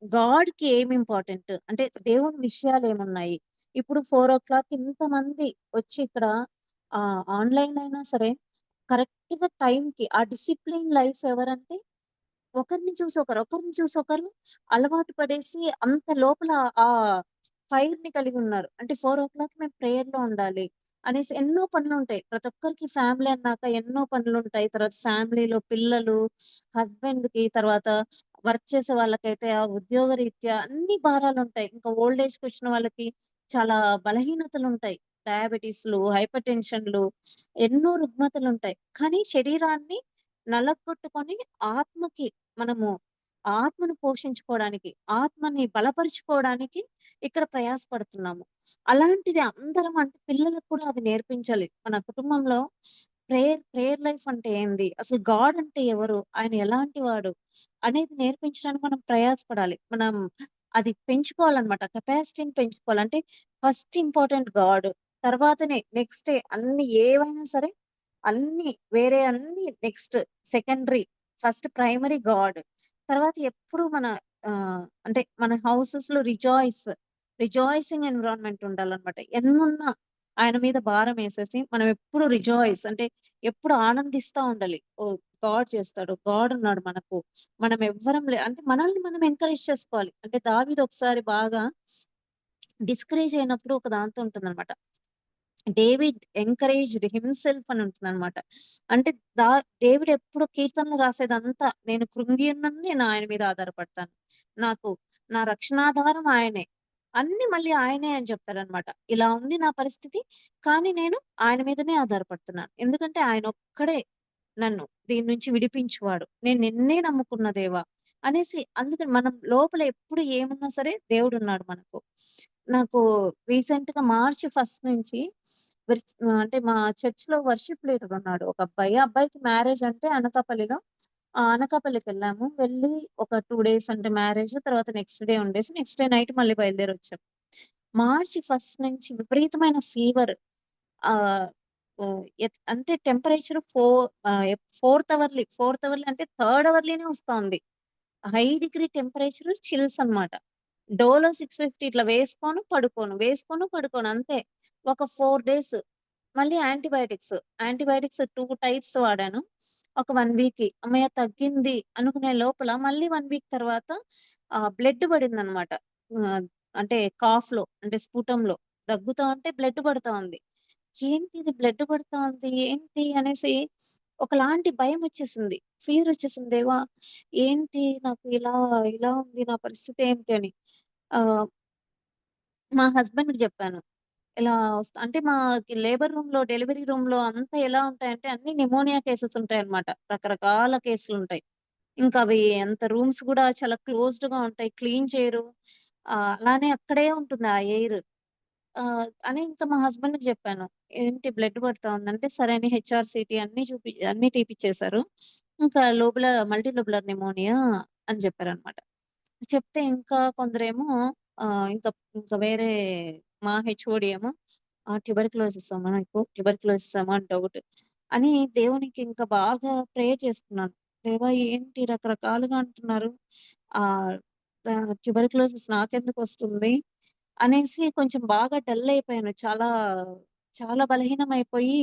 గాడ్‌కి ఏమి ఇంపార్టెంట్ అంటే దేవుని విషయాలేమున్నాయి. ఇప్పుడు 4:00 ఇంతమంది వచ్చి ఇక్కడ ఆన్‌లైన్ అయినా సరే కరెక్ట్‌గా టైంకి ఆ డిసిప్లిన్ లైఫ్ ఎవరంటే ఒకరిని చూసి ఒకరు, ఒకరిని చూసి ఒకరు అలవాటు పడేసి అంత లోపల ఆ ఫైర్‌ని కలిగున్నారు. అంటే 4:00 మేము ప్రేయర్‌లో ఉండాలి అనేసి ఎన్నో పనులుంటాయి. ప్రతి ఒక్కరికి ఫ్యామిలీ అన్నాక ఎన్నో పనులుంటాయి. తర్వాత ఫ్యామిలీలో పిల్లలు, హస్బెండ్‌కి తర్వాత వర్క్ చేసే వాళ్ళకైతే ఆ ఉద్యోగరీత్యా అన్ని భారాలుంటాయి. ఇంకా ఓల్డ్ ఏజ్‌కొచ్చిన వాళ్ళకి చాలా బలహీనతలుంటాయి. డయాబెటిస్‌లు, హైపర్ టెన్షన్‌లు ఎన్నో రుగ్మతలుంటాయి. కానీ శరీరాన్ని నలగొట్టుకొని ఆత్మకి మనము ఆత్మను పోషించుకోవడానికి, ఆత్మని బలపరుచుకోవడానికి ఇక్కడ ప్రయాసపడుతున్నాము. అలాంటిది అందరం అంటే పిల్లలకు కూడా అది నేర్పించాలి. మన కుటుంబంలో ప్రేయర్ లైఫ్ అంటే ఏంది? అసలు గాడ్ అంటే ఎవరు? ఆయన ఎలాంటి వాడు? అనేది నేర్పించడానికి మనం ప్రయాసపడాలి. మనం అది పెంచుకోవాలన్నమాట. కెపాసిటీని పెంచుకోవాలి. అంటే ఫస్ట్ ఇంపార్టెంట్ గాడ్. తర్వాతనే నెక్స్టే అన్ని ఏవైనా సరే వేరే అన్నీ next secondary. First primary God. తర్వాత ఎప్పుడు అంటే మన హౌసెస్‌లో రిజాయిసింగ్ ఎన్విరాన్మెంట్ ఉండాలన్నమాట. ఎన్నున్నా ఆయన మీద భారమేసేసి మనం ఎప్పుడు అంటే ఎప్పుడు ఆనందిస్తా ఉండాలి. ఓహ్! గాడ్ చేస్తాడు. గాడ్ ఉన్నాడు మనకు. మనం ఎవ్వరం అంటే మనల్ని మనం ఎంకరేజ్ చేసుకోవాలి. అంటే దావీదు ఒకసారి బాగా డిస్కరేజ్ అయినప్పుడు ఒక దాంతో ఉంటుందన్నమాట. డేవిడ్ ఎంకరేజ్డ్ హిమ్సెల్ఫ్ అని ఉంటుందన్నమాట. అంటే దా డేవిడ్ ఎప్పుడు కీర్తనలు రాసేదంతా నేను కృంగి ఉన్నను నేను ఆయన మీద ఆధారపడతాను. నాకు నా రక్షణాధారం ఆయనే. అన్నీ మళ్ళీ ఆయనే అని చెప్తాడన్నమాట. ఇలా ఉంది నా పరిస్థితి. కానీ నేను ఆయన మీదనే ఆధారపడుతున్నాను. ఎందుకంటే ఆయన ఒక్కడే నన్ను దీని నుంచి విడిపించువాడు. నేను నిన్నే నమ్ముకున్న దేవా! అనేసి అందుకని మనం లోపల ఎప్పుడు ఏమున్నా సరే దేవుడున్నాడు మనకు. నాకు రీసెంట్‌గా మార్చ్ 1 నుంచి అంటే మా చర్చ్‌లో వర్షిప్ లీడర్ ఉన్నాడు. ఒక అబ్బాయి. ఆ అబ్బాయికి మ్యారేజ్ అంటే అనకాపల్లిలో. అనకాపల్లికెళ్ళాము. వెళ్ళి ఒక 2 డేస్ అంటే మ్యారేజ్. తర్వాత నెక్స్ట్ డే ఉండేసి నెక్స్ట్ డే నైట్ మళ్ళీ బయలుదేరొచ్చాం. మార్చ్ 1 నుంచి విపరీతమైన ఫీవర్. ఆహ్, ఓహ్! అంటే టెంపరేచర్ 4థ్ అవర్లీ అంటే థర్డ్ అవర్లీనే వస్తోంది. హై డిగ్రీ టెంపరేచర్ చిల్స్ అన్నమాట. డోలో 650 ఇట్లా వేసుకోను, పడుకోను. వేసుకోను, పడుకోను అంతే. ఒక 4 డేస్. మళ్ళీ యాంటీబయాటిక్స్ 2 టైప్స్ వాడాను. ఒక 1 వీక్‌కి. హమ్మయ్య! తగ్గింది అనుకునే లోపల మళ్ళీ 1 వీక్ తర్వాత బ్లడ్ పడిందనమాట. ఆహ్, అంటే కాఫ్‌లో అంటే స్పుటంలో. దగ్గుతా ఉంటే బ్లడ్ పడతా ఉంది. ఏంటిది బ్లడ్ పడతా ఉంది ఏంటి అనేసి ఒకలాంటి భయమొచ్చేసింది. ఫియరొచ్చేసింది. దేవా! ఏంటి నాకు ఇలా ఉంది నా పరిస్థితి ఏంటి అని. ఆహ్, మా హస్బెండ్‌కి జెప్పాను. ఇలా అంటే మాకి లేబర్ రూమ్‌లో, డెలివరీ రూమ్‌లో అంతా ఎలా ఉంటాయంటే అన్ని న్యూమోనియా కేసెస్ ఉంటాయన్నమాట. రకరకాల కేసులుంటాయి. ఇంకా అవి అంత రూమ్స్ గూడా చాలా క్లోజ్డ్‌గా ఉంటాయి. క్లీన్ చేయరు. అలానే అక్కడే ఉంటుంది ఆ ఎయిర్. అని ఇంకా మా హస్బెండ్‌కి జెప్పాను. ఏంటి బ్లడ్ పడతా ఉందంటే, సరే అని హెచ్ఆర్‌సీటీ అన్నీ తీపిచ్చేసారు. ఇంకా మల్టీ లోబులర్ న్యూమోనియా అని జెప్పారన్నమాట. చెప్తే ఇంకా కొందరేమో ఆహ్, ఇంకా ఇంకా వేరే మా హెచ్ఓడి ఏమో ట్యూబర్క్యులోసిస్ ఏమో అని డౌట్. అని దేవునికి ఇంకా బాగా ప్రేయర్ చేసుకున్నాను. దేవా! ఏంటి రకరకాలుగా అంటున్నారు. ఆహ్, ట్యూబర్క్యులోసిస్ నాకెందుకొస్తుంది? అనేసి కొంచెం బాగా డల్ అయిపోయాను. చాలా బలహీనమైపోయి,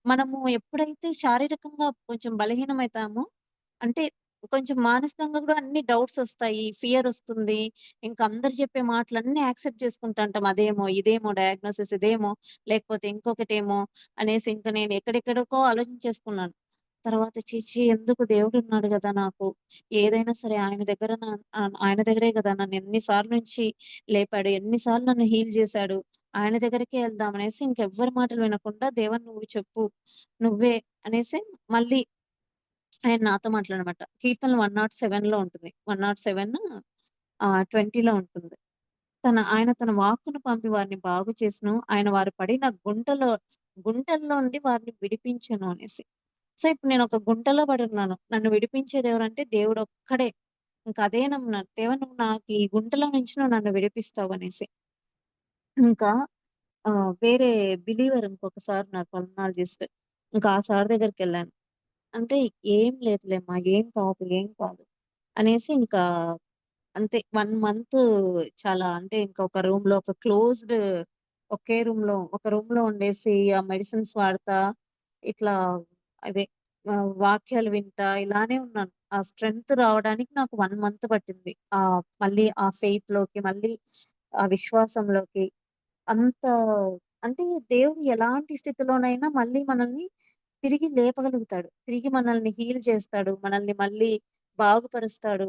మనము ఎప్పుడైతే శారీరకంగా కొంచెం బలహీనమైతామో, అంటే కొంచెం మానసికంగా గూడా అన్ని డౌట్సొస్తాయి. ఫియరొస్తుంది. ఇంక అందరు చెప్పే మాటలన్నీ యాక్సెప్ట్ చేసుకుంటాంటాం. అదేమో, ఇదేమో డయాగ్నోసిస్ ఇదేమో, లేకపోతే ఇంకొకటేమో అనేసి ఇంక నేను ఎక్కడెక్కడికో ఆలోచించేసుకున్నాను. తర్వాత ఎందుకు దేవుడున్నాడు గదా నాకు. ఏదైనా సరే ఆయన దగ్గరే గదా నన్ను ఎన్ని సార్లు నుంచి లేపాడు. ఎన్ని సార్లు నన్ను హీల్ జేశాడు. ఆయన దగ్గరికే ఎళ్దాం అనేసి ఇంకెవ్వరి మాటలు వినకుండా దేవా నువ్వు చెప్పు. నువ్వే అనేసి మళ్ళీ ఆయన నాతో మాట్లాడనమాట. కీర్తనలు 107లో ఉంటుంది. 107 20లో ఉంటుంది. ఆయన తన వాక్కును పంపి వారిని బాగు చేసును. ఆయన వారు పడిన గుంటల్లో నుండి వారిని విడిపించెను అనేసి. సో, ఇప్పుడు నేనొక గుంటలో పడున్నాను. నన్ను విడిపించేదెవరంటే దేవుడొక్కడే. ఇంక అదే నమ్మున్నాను. దేవా నువ్వు నాకు ఈ గుంటలో నుంచి నువ్వు నన్ను విడిపిస్తావనేసి. ఇంకా వేరే బిలీవర్ ఇంకొక సార్ ఉన్నారు పల్మనాలజిస్ట్. ఇంకా ఆ సార్ దగ్గరికెళ్ళాను. అంటే "ఏం లేదులేమ్మా, ఏం కాదు, ఏం కాదు" అనేసి ఇంకా అంతే 1 మంత్ చాలా అంటే ఇంకా ఒక రూమ్‌లో ఒక క్లోజ్డ్ ఒకే రూమ్‌లో ఒక రూమ్‌లో ఉండేసి ఆ మెడిసిన్స్ వాడతా ఇట్లా అవే వాక్యాలు వింటా ఇలానే ఉన్నాను. ఆ స్ట్రెంగ్త్ రావడానికి నాకు 1 మంత్ పట్టింది. మళ్ళీ ఆ ఫెయిత్‌లోకి మళ్ళీ ఆ విశ్వాసంలోకి అంత అంటే దేవుడు ఎలాంటి స్థితిలోనైనా మళ్ళీ మనల్ని తిరిగి లేపగలుగుతాడు. తిరిగి మనల్ని హీల్ చేస్తాడు. మనల్ని మళ్ళీ బాగుపరుస్తాడు.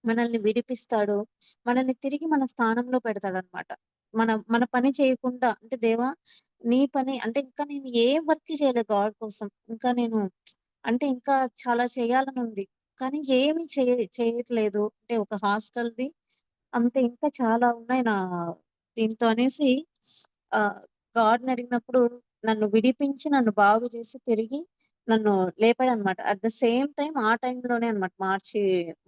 మనల్ని విడిపిస్తాడు. మనల్ని తిరిగి మన స్థానంలో పెడతాడనమాట. మన మన పని చేయకుండా అంటే దేవా నీ పని అంటే ఇంకా నేను ఏ వర్క్ చేయలేదు గాడ్ కోసం. ఇంకా నేను అంటే ఇంకా చాలా చేయాలనుంది. కానీ ఏమి చేయట్లేదు. అంటే ఒక హాస్టల్‌ది అంతే ఇంకా చాలా ఉన్నాయి దీంతో అనేసి ఆహ్, గాడ్‌ని అడిగినప్పుడు నన్ను విడిపించి, నన్ను బాగు చేసి తిరిగి నన్ను లేపాడనమాట. అట్ ద సేమ్ టైమ్ ఆ టైంలోనే అన్నమాట.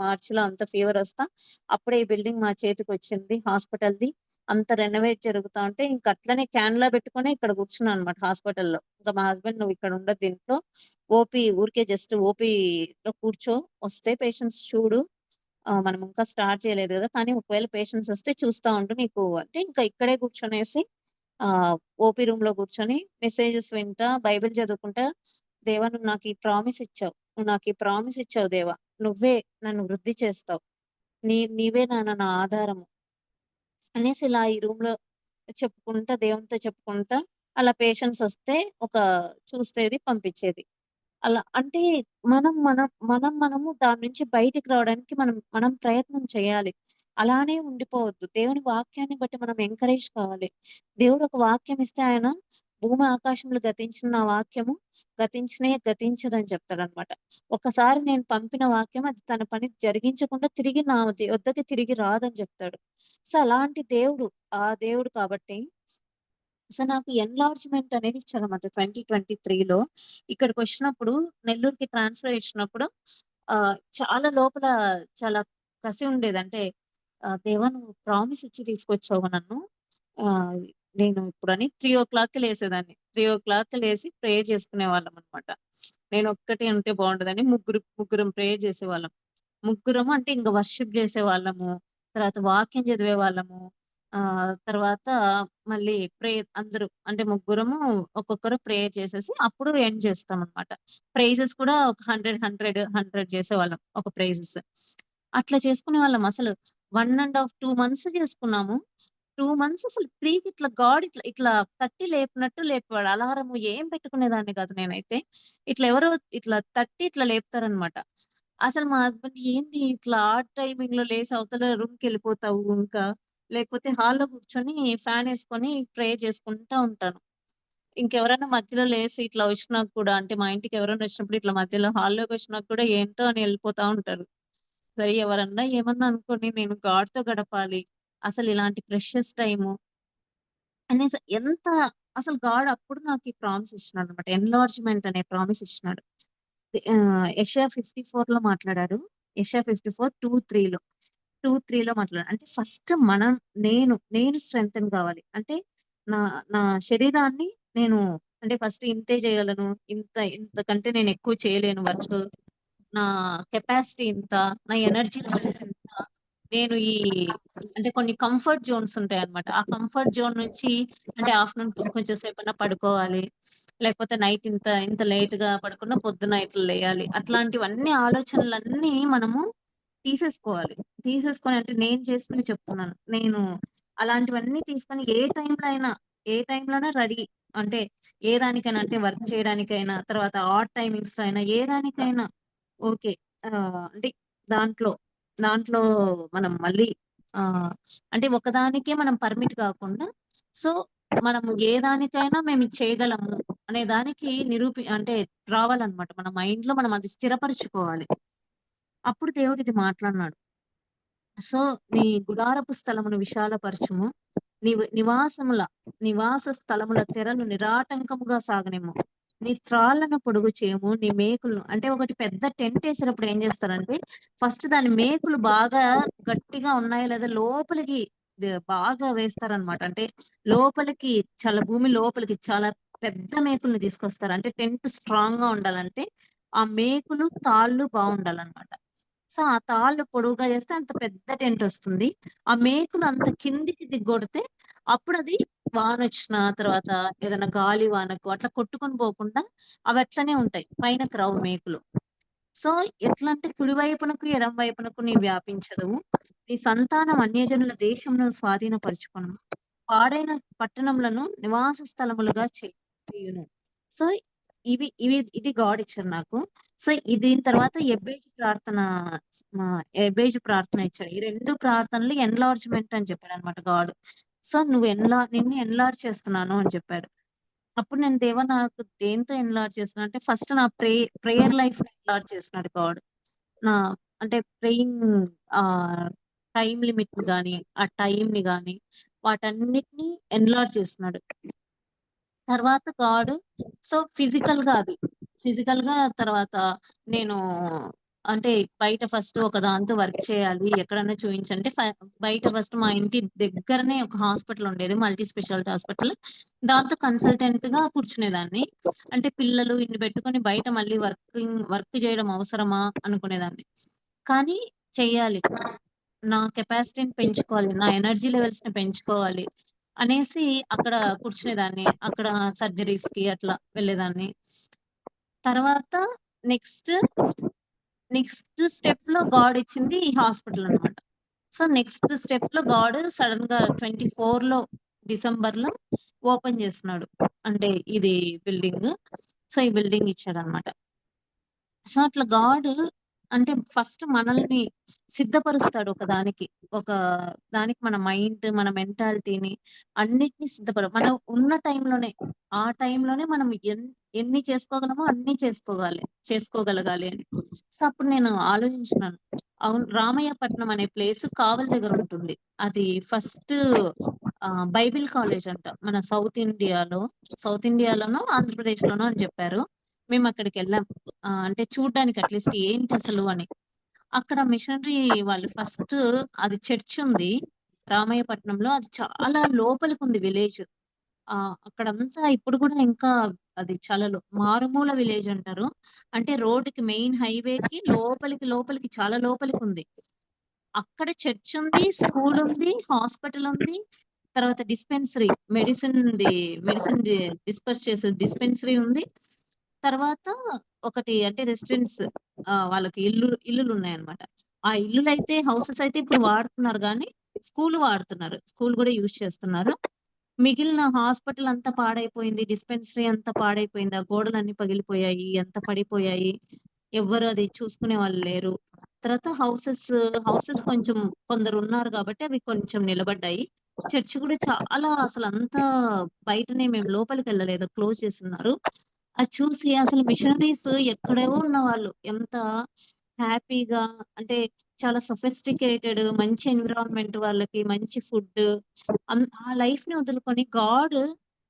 మార్చ్‌లో అంత ఫీవరొస్తా అప్పుడే ఈ బిల్డింగ్ మా చేతికొచ్చింది హాస్పిటల్‌ది. అంత రెనోవేట్ జరుగుతా ఉంటే ఇంక అట్లనే క్యాన్‌లా పెట్టుకొని ఇక్కడ కూర్చున్నా అనమాట హాస్పిటల్‌లో. ఇంకా మా హస్బెండ్ "నువ్వు ఇక్కడ ఉండొద్దు దీంట్లో. ఊరికే జస్ట్ ఓపీలో కూర్చో. వస్తే పేషెంట్స్ చూడు. మనం ఇంకా స్టార్ట్ చేయలేదు గదా! కానీ ఒకవేళ పేషెంట్స్ వస్తే చూస్తా ఉండు నీకు" అంటే ఇంకా ఇక్కడే కూర్చొనేసి ఆహ్, ఓపీ రూమ్‌లో కూర్చొని మెసేజెస్ వింటా, బైబిల్ చదువుకుంటా దేవా నువ్వు నాకు ఈ ప్రామిస్ ఇచ్చావు. నువ్వు నాకు ఈ ప్రామిస్ ఇచ్చావు దేవా. నువ్వే నన్ను వృద్ధి చేస్తావు. నీవే నా ఆధారము అనేసి ఇలా ఈ రూమ్‌లో చెప్పుకుంటా, దేవునితో చెప్పుకుంటా అలా పేషెంట్స్ వస్తే ఒక చూసేది, పంపించేది. అలా అంటే మనము దాని నుంచి బయటికి రావడానికి మనం ప్రయత్నం చేయాలి. అలానే ఉండిపోవద్దు. దేవుని వాక్యాన్ని బట్టి మనం ఎంకరేజ్ కావాలి. దేవుడు ఒక వాక్యం ఇస్తే ఆయన భూమి ఆకాశములు గతించిన నా వాక్యము గతించదని చెప్తాడనమాట. ఒకసారి నేను పంపిన వాక్యం అది తన పని జరిగించకుండా తిరిగి నా వద్దకి తిరిగి రాదని చెప్తాడు. సో, అలాంటి దేవుడు ఆ దేవుడు కాబట్టి సో, నాకు ఎన్‌లార్జ్‌మెంట్ అనేది ఇచ్చారన్నమాట 2023లో. ఇక్కడికొచ్చినప్పుడు నెల్లూరుకి ట్రాన్స్‌ఫర్ ఇచ్చినప్పుడు చాలా లోపల చాలా కసి ఉండేది. అంటే దేవా నువ్వు ప్రామిస్ ఇచ్చి తీసుకొచ్చావు నన్ను. ఆహ్, నేను ఇప్పుడని 3:00కి లేసేదాన్ని. 3:00కి లేసి ప్రేయర్ చేసుకునేవాళ్ళమన్నమాట. నేనొక్కటే ఉంటే బావుంటదని ముగ్గురం ప్రేయర్ చేసేవాళ్ళం. ముగ్గురము అంటే ఇంక వర్షిప్ జేసేవాళ్ళము. తర్వాత వాక్యం చదివేవాళ్ళము. తర్వాత మళ్ళీ అందరూ అంటే ముగ్గురము ఒక్కొక్కరు ప్రేయర్ చేసేసి అప్పుడు ఎండ్ చేస్తామనమాట. ప్రైజెస్ కూడా ఒక 100 చేసేవాళ్ళం ఒక ప్రైజెస్. అట్లా చేసుకునేవాళ్ళం అసలు 2 మంత్స్ చేసుకున్నాము. 2 మంత్స్ అసలు 3కి ఇట్లా గాడ్ ఇట్లా ఇట్లా తట్టి లేపినట్టు లేపేవాడు. అలారము ఏం పెట్టుకునేదాన్ని కాదు నేనైతే. ఎవరో ఇట్లా తట్టి ఇట్లా లేపుతారనమాట. అసలు మా హస్బెండ్ "ఏంది ఇట్లా ఆడ్ టైమింగ్‌లో లేసి అవతల రూమ్‌కెళ్ళిపోతావు ఇంకా, లేకపోతే హాల్‌లో కూర్చొని ఫ్యానేసుకొని ప్రేయర్ చేసుకుంటా ఉంటాను." ఇంకెవరైనా మధ్యలో లేసి ఇట్లా వచ్చినా కూడా అంటే మా ఇంటికి ఎవరైనా వచ్చినప్పుడు ఇట్లా మధ్యలో హాల్‌లోకొచ్చినా కూడా ఏంటో అని ఎళ్ళిపోతా ఉంటారు. సరే ఎవరన్నా ఏమన్నా అనుకోని నేను గాడ్‌తో గడపాలి. అసలు ఇలాంటి ప్రెషియస్ టైము అనేసి అసలు గాడ్ అప్పుడు నాకు ఈ ప్రామిస్ ఇచ్చినాడన్నమాట. ఎన్‌లార్జ్‌మెంట్ అనే ప్రామిస్ ఇచ్చినాడు. యెషయా 54లో మాట్లాడారు. యెషయా 54 2:3లో. 2:3లో మాట్లాడారు. అంటే ఫస్ట్ నేను స్ట్రెంథెన్ కావాలి. అంటే నా నా శరీరాన్ని నేను అంటే ఫస్ట్ ఇంతే చేయగలను. ఇంతకంటే నేను ఎక్కువ చేయలేను వర్క్. నా కెపాసిటీ ఇంత. నా ఎనర్జీ లెవెల్స్ ఇంత. నేను అంటే కొన్ని కంఫర్ట్ జోన్స్ ఉంటాయన్నమాట. ఆ కంఫర్ట్ జోన్ నుంచి అంటే ఆఫ్టర్‌నూన్ కొంచెం సేపన్నా పడుకోవాలి. లేకపోతే నైట్ ఇంత లేట్‌గా పడుకున్న పొద్దున ఇట్లా లేయాలి. అట్లాంటివన్నీ ఆలోచనలన్నీ మనము తీసేసుకోవాలి. తీసేసుకొని అంటే నేను చేసుకొని చెప్తున్నాను. నేను అలాంటివన్నీ తీసుకొని ఏ టైంలో అయినా ఏ టైంలోనే రెడీ. అంటే ఏ దానికైనా అంటే వర్క్ చేయడానికైనా, తర్వాత ఆడ్ టైమింగ్స్‌లో అయినా, ఏ దానికైనా ఓకే. అంటే దాంట్లో, దాంట్లో మనం మళ్ళీ అంటే ఒకదానికే మనం పర్మిట్ కాకుండా, సో, మనము ఏ దానికైనా మేము ఇది చేయగలము అనే దానికి అంటే రావాలన్నమాట. మన మైండ్‌లో మనం అది స్థిరపరుచుకోవాలి. అప్పుడు దేవుడు ఇది మాట్లాడినాడు. సో, నీ గుడారపు స్థలమును విశాలపరచుము. నివాస స్థలముల తెరలు నిరాటంకముగా సాగనిమ్ము. నీ త్రాళ్ళను పొడుగు చేయము. నీ మేకులను అంటే ఒకటి పెద్ద టెంటేసినప్పుడు ఏం చేస్తారంటే, ఫస్ట్ దాని మేకులు బాగా గట్టిగా ఉన్నాయా లేదా లోపలికి బాగా వేస్తారనమాట. అంటే లోపలికి భూమి లోపలికి చాలా పెద్ద మేకుల్ని తీసుకొస్తారు. అంటే టెంట్ స్ట్రాంగ్‌గా ఉండాలంటే, ఆ మేకులు, తాళ్ళు బావుండాలనమాట. సో, ఆ తాళ్ళు పొడువుగా చేస్తే అంత పెద్ద టెంటొస్తుంది. ఆ మేకులు అంత కిందికి దిగ్గొడితే అప్పుడది వానొచ్చినా, తర్వాత ఏదైనా గాలి వానకు అట్లా కొట్టుకొని పోకుండా అవట్లనే ఉంటాయి. పైనకి రావు మేకులు. సో, ఎట్లా అంటే కుడి వైపునకు, ఎడమ వైపునకు నీవు వ్యాపించెదవు. నీ సంతానం అన్యజనుల దేశమును స్వాధీనపరచుకొనుము. పాడైన పట్టణములను నివాస స్థలములుగా చేయును. సో, ఇది గాడ్ ఇచ్చారు నాకు. సో, దీని తర్వాత ఎబ్బేజు ప్రార్థన ఇచ్చాడు. ఈ 2 ప్రార్థనలు ఎన్లార్జ్‌మెంట్ అని చెప్పాడన్నమాట గాడ్. సో, నిన్ను ఎన్లార్జ్ చేస్తున్నాను అని చెప్పాడు. అప్పుడు నేను దేవా నాకు దేనితో ఎన్లార్జ్ చేస్తున్నా అంటే ఫస్ట్ నా ప్రేయర్ లైఫ్‌ని ఎన్లార్జ్ చేస్తున్నాడు గాడ్. నా అంటే ప్రేయింగ్ ఆహ్, టైమ్ లిమిట్‌ని గాని, ఆ టైమ్‌ని గాని వాటన్నిటిని ఎన్లార్జ్ చేస్తున్నాడు. తర్వాత గాడు సో, ఫిజికల్‌గా తర్వాత నేను అంటే బయట ఫస్ట్ ఒక దాంతో వర్క్ చేయాలి. ఎక్కడన్నా చూయించంటే బయట ఫస్ట్ మా ఇంటి దగ్గరనే ఒక హాస్పిటల్ ఉండేది. Multi speciality hospital. దాంతో కన్సల్టెంట్‌గా కూర్చునేదాన్ని. అంటే పిల్లలు ఇన్ని పెట్టుకొని బయట మళ్ళీ వర్క్ చేయడం అవసరమా అనుకునేదాన్ని. కానీ చెయ్యాలి. నా కెపాసిటీని పెంచుకోవాలి. నా ఎనర్జీ లెవెల్స్‌ని పెంచుకోవాలి అనేసి అక్కడ కూర్చునేదాన్ని. అక్కడ సర్జరీస్‌కి అట్లా వెళ్ళేదాన్ని. తర్వాత నెక్స్ట్, నెక్స్ట్ స్టెప్‌లో గాడ్ ఇచ్చింది ఈ హాస్పిటల్ అన్నమాట. సో, నెక్స్ట్ స్టెప్‌లో గాడ్ సడెన్‌గా 24లో డిసెంబర్‌లో ఓపెన్ చేస్తున్నాడు. అంటే ఇది బిల్డింగ్. సో, ఈ బిల్డింగ్ ఇచ్చాడన్నమాట. సో, అట్లా గాడ్ అంటే ఫస్ట్ మనల్ని సిద్ధపరుస్తాడు ఒకదానికి. ఒక దానికి మన మైండ్, మన మెంటాలిటీని అన్నిటిని మనం ఉన్న టైంలోనే, ఆ టైంలోనే మనం ఎన్ని చేసుకోగలమో అన్నీ చేసుకోగలగాలి అని. సో, అప్పుడు నేను ఆలోచించినాను. అవును, రామయ్యపట్నం అనే ప్లేస్ కావలి దగ్గర ఉంటుంది. అది ఫస్ట్ బైబిల్ కాలేజ్ అంట. మన సౌత్ ఇండియాలోనో, ఆంధ్రప్రదేశ్‌లోనో అని చెప్పారు. మేమక్కడికెళ్ళాం. అంటే చూడ్డానికి అట్‌లీస్ట్ ఏంటసలు అని. అక్కడ మిషనరీ వాళ్ళు ఫస్ట్ అది చర్చుంది రామయ్యపట్నంలో. అది చాలా లోపలికుంది విలేజ్. అక్కడంతా ఇప్పుడు గూడా ఇంకా అది చాలా మారుమూల విలేజ్ అంటారు. అంటే రోడ్డుకి మెయిన్ హైవేకి లోపలికి చాలా లోపలికుంది. అక్కడ చర్చుంది, స్కూలుంది, హాస్పిటలుంది. తర్వాత డిస్పెన్సరీ మెడిసిన్ డిస్పర్స్ చేసే డిస్పెన్సరీ ఉంది. తర్వాత ఒకటి అంటే రెసిడెంట్స్ వాళ్ళకి ఇల్లులున్నాయన్నమాట. ఆ ఇల్లులైతే హౌసెస్ అయితే ఇప్పుడు వాడుతున్నారు గానీ, స్కూల్ వాడుతున్నారు. స్కూల్ గూడా యూజ్ చేస్తున్నారు. మిగిలిన హాస్పిటల్ అంతా పాడైపోయింది. డిస్పెన్సరీ అంతా పాడైపోయింది. ఆ గోడలన్నీ పగిలిపోయాయి. అంతా పడిపోయాయి. ఎవ్వరు అది చూసుకునే వాళ్ళు లేరు. తర్వాత హౌసెస్ కొంచెం కొందరున్నారు గాబట్టి అవి కొంచెం నిలబడ్డాయి. చర్చ్ గూడా చాలా అసలంతా బయటనే మేము లోపలికెళ్ళలేదు. క్లోజ్ చేసున్నారు. అది చూసి అసలు మిషనరీస్ ఎక్కడో ఉన్నవాళ్ళు ఎంత హ్యాపీగా అంటే చాలా సొఫిస్టికేటెడ్ మంచి ఎన్విరాన్మెంట్ వాళ్ళకి మంచి ఫుడ్ ఆ లైఫ్‌ని వదులుకొని గాడ్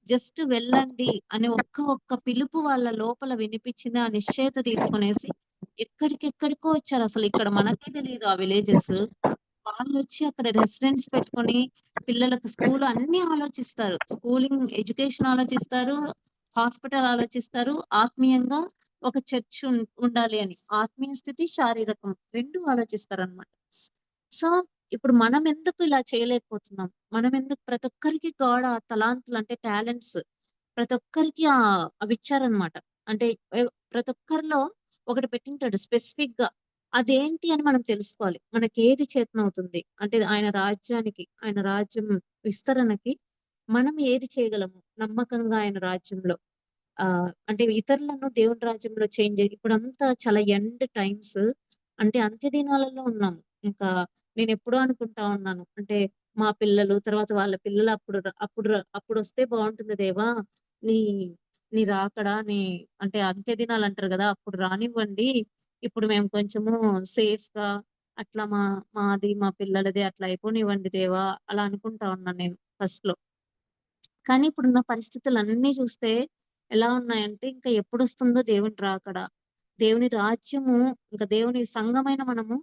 జస్ట్ వెళ్ళండి అనే ఒక్క పిలుపు వాళ్ళ లోపల వినిపించింది. ఆ నిశ్చయత తీసుకొనేసి ఎక్కడికెక్కడికో వచ్చారసలు. ఇక్కడ మనకే తెలీదు ఆ విలేజెస్. వాళ్ళొచ్చి అక్కడ రెసిడెన్స్ పెట్టుకొని పిల్లలకు స్కూల్ అన్నీ ఆలోచిస్తారు. ఎడ్యుకేషన్ ఆలోచిస్తారు. హాస్పిటల్ ఆలోచిస్తారు. ఆత్మీయంగా ఒక చర్చ్ ఉండాలి అని. ఆత్మీయ స్థితి, శారీరకం 2 ఆలోచిస్తారనమాట. సో, ఇప్పుడు మనమెందుకు ఇలా చేయలేకపోతున్నాం? మనమెందుకు ప్రతి ఒక్కరికి గాడ్ ఆ తలాంతులు అంటే టాలెంట్స్ ప్రతి ఒక్కరికి అవిచ్చారనమాట. అంటే ప్రతి ఒక్కరిలో ఒకటి పెట్టింటాడు స్పెసిఫిక్‌గా. అదేంటి అని మనం తెలుసుకోవాలి. మనకేది చేతనవుతుంది? అంటే ఆయన రాజ్యం విస్తరణకి మనం ఏది చేయగలము నమ్మకంగా ఆయన రాజ్యంలో? అంటే ఇతరులను దేవుని రాజ్యంలో ఇప్పుడంతా చాలా ఎండ్ టైమ్స్. అంటే అంత్య దినాలలో ఉన్నాము. ఇంకా నేనెప్పుడో అనుకుంటా ఉన్నాను. అంటే మా పిల్లలు, తర్వాత వాళ్ళ పిల్లలు అప్పుడొస్తే బావుంటుంది దేవా! నీ నీ రాకడ, అంటే అంత్య దినాలంటారు గదా! అప్పుడు రానివ్వండి. ఇప్పుడు మేము కొంచెము సేఫ్‌గా అట్లా మా పిల్లలది అట్లా అయిపోనివ్వండి దేవా! అలా అనుకుంటా ఉన్నాను నేను ఫస్ట్‌లో. కానీ ఇప్పుడున్న పరిస్థితులన్నీ చూస్తే ఎలా ఉన్నాయంటే, ఇంకా ఎప్పుడొస్తుందో దేవుని రాకడ. దేవుని రాజ్యము, ఇంకా దేవుని సంఘమైన మనము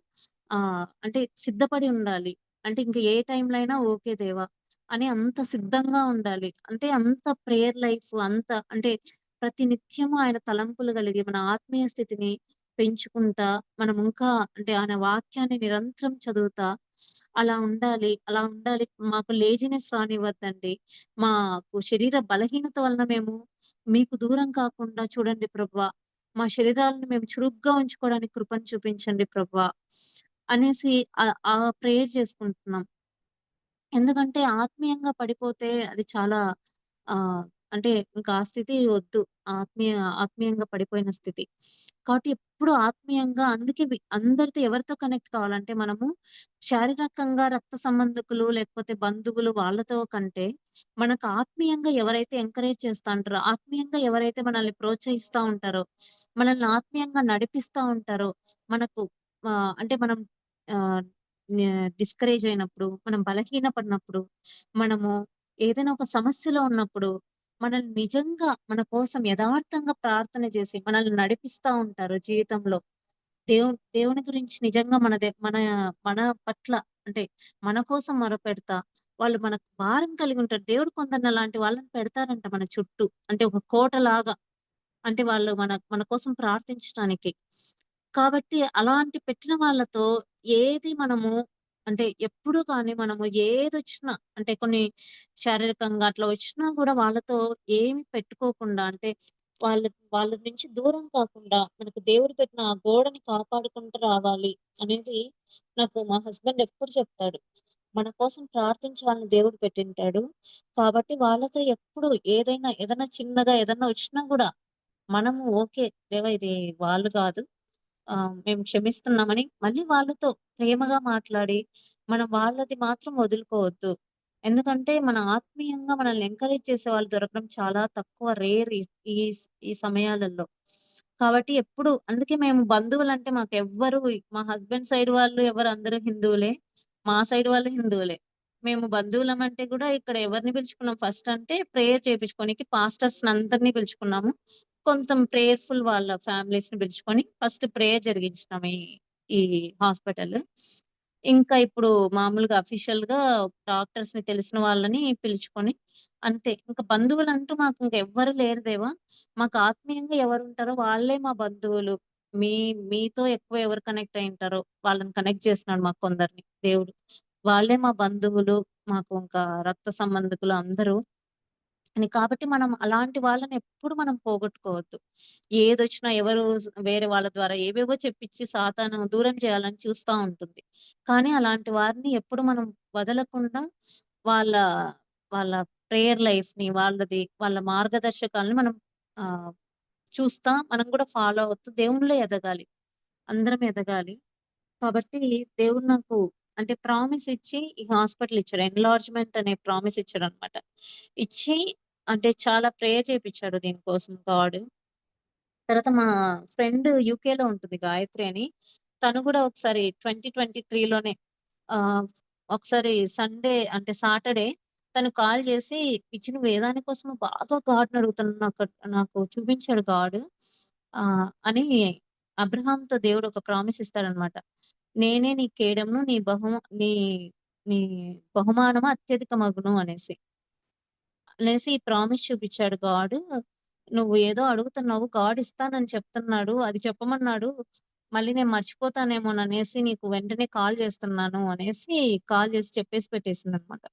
అంటే సిద్ధపడి ఉండాలి. అంటే ఇంక ఏ టైంలో అయినా ఓకే దేవా! అని అంత సిద్ధంగా ఉండాలి. అంటే అంత ప్రేయర్ లైఫ్ అంటే ప్రతి నిత్యము ఆయన తలంపులు కలిగి మన ఆత్మీయ స్థితిని పెంచుకుంటా, మనం ఇంకా అంటే ఆయన వాక్యాన్ని నిరంతరం చదువుతా అలా ఉండాలి. అలా ఉండాలి. మాకు లేజినెస్ రానివ్వద్దండి. మాకు శరీర బలహీనత వలన మేము మీకు దూరం కాకుండా చూడండి ప్రభువా. మా శరీరాలను మేము చురుగ్గా ఉంచుకోవడానికి కృపను చూపించండి ప్రభువా. అనేసి ఆ ప్రేయర్ చేసుకుంటున్నాం. ఎందుకంటే ఆత్మీయంగా పడిపోతే అది చాలా అంటే ఇంకా ఆ స్థితి వద్దు. ఆత్మీయంగా పడిపోయిన స్థితి. కాబట్టి ఎప్పుడు ఆత్మీయంగా అందుకే అందరితో ఎవరితో కనెక్ట్ కావాలంటే మనము శారీరకంగా రక్త సంబంధికులు లేకపోతే బంధువులు వాళ్ళతో కంటే మనకు ఆత్మీయంగా ఎవరైతే ఎంకరేజ్ చేస్తా ఉంటారో, ఆత్మీయంగా ఎవరైతే మనల్ని ప్రోత్సహిస్తా ఉంటారో, మనల్ని ఆత్మీయంగా నడిపిస్తా ఉంటారో, మనకు అంటే మనం ఆహ్, డిస్కరేజ్ అయినప్పుడు, మనం బలహీన పడినప్పుడు, మనము ఏదైనా ఒక సమస్యలో ఉన్నప్పుడు, మనల్ని నిజంగా మన కోసం యథార్థంగా ప్రార్థన చేసి, మనల్ని నడిపిస్తా ఉంటారు జీవితంలో. దేవుని గురించి నిజంగా మన మన పట్ల అంటే మన కోసం మొరపెడతా, వాళ్ళు మనకు భారం కలిగి ఉంటారు. దేవుడు కొందరిని అలాంటి వాళ్ళని పెడతారంట మన చుట్టూ. అంటే ఒక కోటలాగా. అంటే వాళ్ళు మన కోసం ప్రార్థించటానికి. కాబట్టి అలాంటి పెట్టిన వాళ్ళతో ఏది మనము అంటే ఎప్పుడు కానీ మనము ఏదొచ్చినా అంటే కొన్ని శారీరకంగా అట్లా వచ్చినా గూడా వాళ్ళతో ఏమి పెట్టుకోకుండా అంటే వాళ్ళ వాళ్ళ నుంచి దూరం కాకుండా మనకు దేవుడు పెట్టిన ఆ గోడని కాపాడుకుంటూ రావాలి అనేది నాకు మా హస్బెండ్ ఎప్పుడు చెప్తాడు. మన కోసం ప్రార్థించే వాళ్ళని దేవుడు పెట్టింటాడు. కాబట్టి వాళ్ళతో ఎప్పుడు ఏదైనా చిన్నగా ఏదన్నా వచ్చినా గూడా మనము ఓకే. దేవా ఇది వాళ్ళు కాదు. మేము క్షమిస్తున్నామని మళ్ళీ వాళ్ళతో ప్రేమగా మాట్లాడి, మనం వాళ్ళది మాత్రం వదులుకోవద్దు. ఎందుకంటే మన ఆత్మీయంగా మనల్ని ఎంకరేజ్ చేసేవాళ్ళు దొరకడం చాలా తక్కువ రేర్ ఈ ఈ సమయాలలో. కాబట్టి అందుకే మేము బంధువులంటే మా హస్బెండ్ సైడ్ వాళ్ళు ఎవరు అందరూ హిందువులే. మా సైడ్ వాళ్ళు హిందువులే. మేము బంధువులమంటే కూడా ఇక్కడ ఎవరిని పిలుచుకున్నాం ఫస్ట్ అంటే ప్రేయర్ చేపించుకోనికి పాస్టర్స్‌ని అందరిని పిలుచుకున్నాము. ప్రేయర్‌ఫుల్ వాళ్ళ ఫ్యామిలీస్‌ని పిలుచుకొని ఫస్ట్ ప్రేయర్ జరిగించినాం ఈ హాస్పిటల్. ఇంకా ఇప్పుడు మామూలుగా అఫీషియల్‌గా డాక్టర్స్‌ని తెలిసిన వాళ్ళని పిలుచుకొని అంతే. ఇంక బంధువులంటూ ఎవ్వరు లేరు దేవా! మాకు ఆత్మీయంగా ఎవరుంటారో వాళ్ళే మా బంధువులు. మీ మీతో ఎక్కువ ఎవరు కనెక్ట్ అయ్యుంటారో వాళ్ళని కనెక్ట్ చేసినాడు మాకు కొందరిని దేవుడు. వాళ్ళే మా బంధువులు. మాకు ఇంకా రక్త సంబంధికులు అందరూ. కాబట్టి మనం అలాంటి వాళ్ళని ఎప్పుడు మనం పోగొట్టుకోవద్దు. ఏదొచ్చినా వేరే వాళ్ళ ద్వారా ఏవేవో చెప్పించి సాతాను దూరం చేయాలని చూస్తా ఉంటుంది. కానీ అలాంటి వారిని ఎప్పుడు మనం వదలకుండా వాళ్ళ, వాళ్ళ ప్రేయర్ లైఫ్‌ని వాళ్ళ మార్గదర్శకాలను మనం ఆహ్, చూస్తా మనం కూడా ఫాలో అవుతూ దేవునిలో ఎదగాలి. అందరం ఎదగాలి. కాబట్టి దేవుడు నాకు అంటే ప్రామిస్ ఇచ్చి ఈ హాస్పిటల్ ఇచ్చాడు. ఎన్‌లార్జ్‌మెంట్ అనే ప్రామిస్ ఇచ్చాడన్నమాట. ఇచ్చి అంటే చాలా ప్రేయర్ చేపిచ్చాడు దీనికోసం గాడ్. తర్వాత మా ఫ్రెండ్ యూకేలో ఉంటుంది గాయత్రి అని. తను గూడా ఒకసారి 2023లోనే ఆహ్, ఒకసారి సండే అంటే సాటర్‌డే తను కాల్ చేసి "పిచ్చి నువ్వు ఏ దాని కోసమో బాగా గాడ్‌ని అడుగుతున్నావు. నాకు చూపించాడు గాడ్" అని అబ్రహాంతో దేవుడు ఒక ప్రామిస్ ఇస్తాడన్నమాట. "నేనే నీ కేడెమును, నీ నీ బహుమానము అత్యధికమగును" అనేసి ప్రామిస్ చూపిచ్చాడు గాడ్. "నువ్వు ఏదో అడుగుతున్నావు. గాడ్ ఇస్తానని చెప్తున్నాడు. అది చెప్పమన్నాడు. మళ్ళీ నేను మర్చిపోతానేమోననేసి నీకు వెంటనే కాల్ చేస్తున్నాను" అనేసి కాల్ చేసి చెప్పేసి పెట్టేసిందనమాట.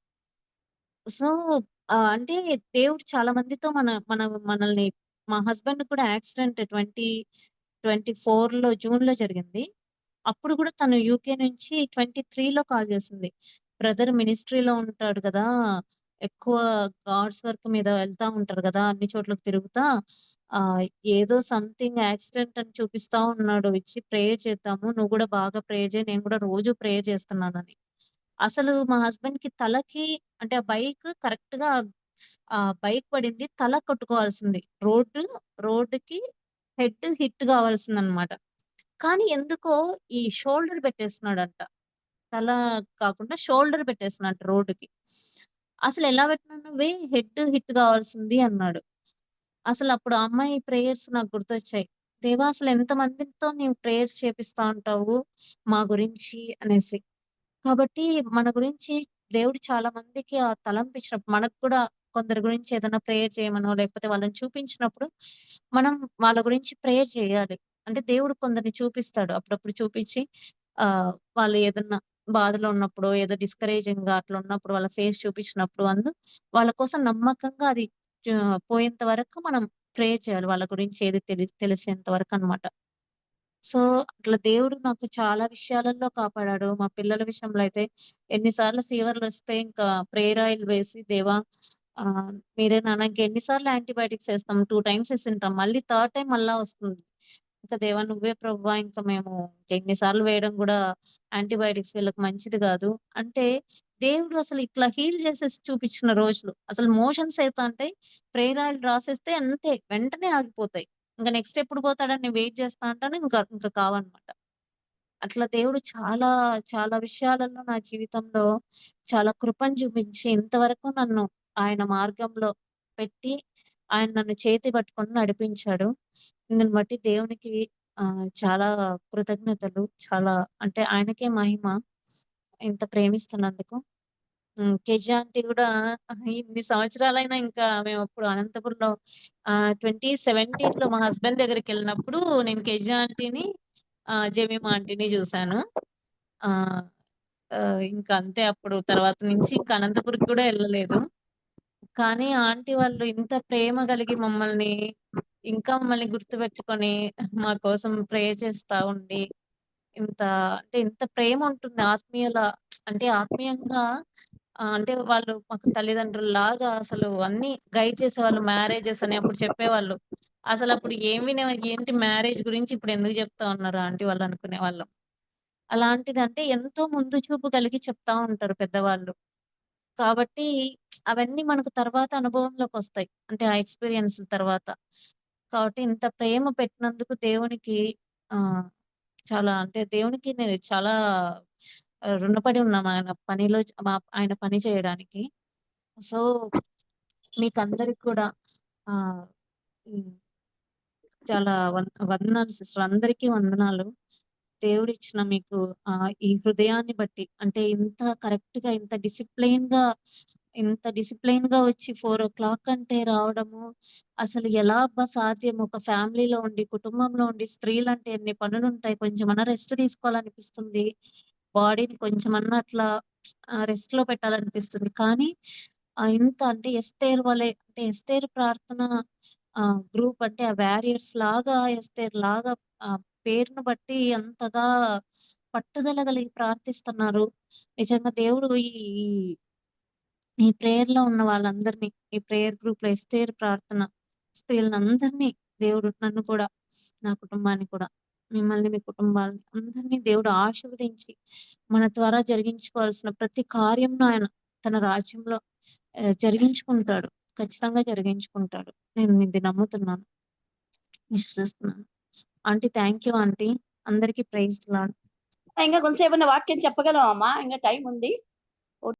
సో, అంటే దేవుడు చాలా మందితో మనల్ని మా హస్బెండ్ కూడా యాక్సిడెంట్ 2024లో జూన్‌లో జరిగింది. అప్పుడు కూడా తను యూకే నుంచి 23లో కాల్ చేసింది. "బ్రదర్ మినిస్ట్రీలో ఉంటాడు కదా! ఎక్కువ గాడ్స్ వర్క్ మీద వెళ్తా ఉంటారు గదా! అన్ని చోట్లకి తిరుగుతా ఆహ్, ఏదో సంథింగ్ యాక్సిడెంట్ అని చూపిస్తా ఉన్నాడు. ఇచ్చి ప్రేయర్ చేద్దాము. నువ్వు గూడా బాగా ప్రేయర్ చేయి. నేను గూడా రోజు ప్రేయర్ చేస్తున్నానని. అసలు మా హస్బెండ్‌కి తలకి అంటే ఆ బైక్ కరెక్ట్‌గా బైక్ పడింది. తల కొట్టుకోవాల్సింది. రోడ్డుకి హెడ్ హిట్ కావాల్సిందనమాట. కానీ ఎందుకో ఈ షోల్డర్ పెట్టేస్తున్నాడంట. తల కాకుండా షోల్డర్ పెట్టేస్తున్నాడంట రోడ్డుకి. అసలెలా పెట్టినావు నువ్వే హెడ్ హిట్ కావాల్సింది అన్నాడు. అసలప్పుడు ఆ అమ్మాయి ప్రేయర్స్ నాకు గుర్తొచ్చాయి. దేవా! అసలు ఎంతమందితో నీవు ప్రేయర్స్ చేపిస్తా ఉంటావు మా గురించి అనేసి. కాబట్టి మన గురించి దేవుడు చాలా మందికి ఆ తలంపిచ్చినప్పుడు మనకు కూడా కొందరి గురించి ఏదైనా ప్రేయర్ చేయమనో, లేకపోతే వాళ్ళని చూపించినప్పుడు మనం వాళ్ళ గురించి ప్రేయర్ చేయాలి. అంటే దేవుడు కొందరిని చూపిస్తాడు. అప్పుడప్పుడు చూపించి వాళ్ళు ఏదన్నా బాధలో ఉన్నప్పుడో, ఏదో డిస్కరేజింగ్‌గా అట్లా ఉన్నప్పుడు వాళ్ళ ఫేస్ చూపించినప్పుడు వాళ్ళ కోసం నమ్మకంగా అది పోయేంత వరకు మనం ప్రేయర్ చేయాలి. వాళ్ళ గురించి ఏది తెలిసేంత వరకనమాట. సో, అట్లా దేవుడు నాకు చాలా విషయాలలో కాపాడాడు. మా పిల్లల విషయంలో అయితే ఎన్ని సార్లు ఫీవర్‌లొస్తే ఇంకా ప్రేయర్ ఆయిల్ వేసి దేవా మీరే నాన్న ఇంకెన్ని సార్లు యాంటీబయాటిక్స్ ఏస్తాం. 2 టైమ్స్ ఏసింటాం. మళ్ళీ థర్డ్ టైమ్ మళ్ళా వస్తుంది. ఇంకా దేవా నువ్వే ప్రభువా ఇంక మేము ఇంకెన్ని సార్లు వేయడం గూడా యాంటీబయాటిక్స్ వీళ్ళకి మంచిది గాదు. అంటే దేవుడు అసలు ఇట్లా హీల్ చేసేసి చూపించిన రోజులు. అసలు మోషన్స్ అయితాంటాయి. ప్రేయర్ ఆయిల్ రాసేస్తే అంతే వెంటనే ఆగిపోతాయి. ఇంక నెక్స్ట్ ఎప్పుడు పోతాడని వెయిట్ చేస్తా ఉంటాను. ఇంక కావనమాట. అట్లా దేవుడు చాలా, చాలా విషయాలలో నా జీవితంలో చాలా కృపను చూపించి ఇంతవరకు నన్ను ఆయన మార్గంలో పెట్టి, ఆయన నన్ను చేతి పట్టుకొని నడిపించాడు. దీన్ని బట్టి దేవునికి చాలా కృతజ్ఞతలు. చాలా అంటే ఆయనకే మహిమ ఇంత ప్రేమిస్తున్నందుకు. కేజీ ఆంటీ గూడా ఇన్ని సంవత్సరాలైనా ఇంకా మేమప్పుడు అనంతపురంలో 2017లో మా హస్బెండ్ దగ్గరికెళ్ళినప్పుడు నేను కేజీ ఆంటీని, జమీమా ఆంటీని జూసాను. ఆహ్, ఇంక అంతే అప్పుడు తర్వాత నుంచి ఇంక అనంతపురంకి కూడా ఎళ్ళలేదు. కానీ ఆంటీ వాళ్ళు ఇంత ప్రేమ కలిగి ఇంకా మమ్మల్ని గుర్తుపెట్టుకొని మా కోసం ప్రేయర్ చేస్తా ఉండి ఇంత అంటే ఇంత ప్రేముంటుంది అంటే ఆత్మీయంగా అంటే వాళ్ళు మాకు తల్లిదండ్రుల్లాగా అసలు అన్నీ గైడ్ చేసేవాళ్ళు. మ్యారేజెస్ అని అప్పుడు చెప్పేవాళ్ళు. అసలప్పుడు ఏంటి మ్యారేజ్ గురించి ఇప్పుడెందుకు చెప్తా ఉన్నారు ఆంటీ వాళ్ళు అనుకునేవాళ్ళం. అలాంటిదంటే ఎంతో ముందు చూపు కలిగి చెప్తా ఉంటారు పెద్దవాళ్ళు. కాబట్టి అవన్నీ మనకు తర్వాత అనుభవంలోకొస్తాయి. అంటే ఆ ఎక్స్‌పీరియన్స్‌ల తర్వాత. కాబట్టి ఇంత ప్రేమ పెట్టినందుకు దేవునికి ఆహ్, చాలా అంటే దేవునికి నేను చాలా రుణపడి ఉన్నాం ఆయన పని చేయడానికి. సో, మీకందరికి కూడా ఆహ్, హ్మ్. చాలా వందనాలు సిస్టర్. అందరికీ వందనాలు. దేవుడిచ్చిన మీకు ఈ హృదయాన్ని బట్టి అంటే ఇంత డిసిప్లెయిన్‌గా వచ్చి 4:00 అంటే రావడము, అసలు ఎలా అబ్బా సాధ్యం? ఒక ఫ్యామిలీలో ఉండి, కుటుంబంలో ఉండి స్త్రీలంటే ఎన్ని పనులుంటాయి. కొంచెమన్నా రెస్ట్ తీసుకోవాలనిపిస్తుంది. బాడీని కొంచెమన్నా అట్లా రెస్ట్‌లో పెట్టాలనిపిస్తుంది. కానీ ఇంత అంటే ఎస్తేరు ప్రార్థన గ్రూప్ అంటే ఆ వారియర్స్ లాగా ఎస్తేర్‌లాగా పేరును బట్టి అంతగా పట్టుదల కలిగి ప్రార్థిస్తున్నారు. నిజంగా దేవుడు ఈ ఈ ఈ ప్రేయర్‌లో ఉన్న వాళ్ళందరిని, ఈ ప్రేయర్ గ్రూప్‌లో ఎస్తేరు ప్రార్థన స్త్రీలనందరిని దేవుడు నన్ను కూడా, నా కుటుంబాన్ని కూడా, మిమ్మల్ని, మీ కుటుంబాలని అందరిని దేవుడు ఆశీర్వదించి, మన ద్వారా జరిగించుకోవాల్సిన ప్రతి కార్యంను ఆయన తన రాజ్యంలో జరిగించుకుంటాడు. ఖచ్చితంగా జరిగించుకుంటాడు. నేను ఇది నమ్ముతున్నాను. విశ్వసిస్తున్నాను. Aunty thank you aunty. అందరికి ప్రైజ్ లార్డ్. ఇంకా కొంతసేపు వాక్యం చెప్పగలవా అమ్మా? ఇంకా టైం ఉంది.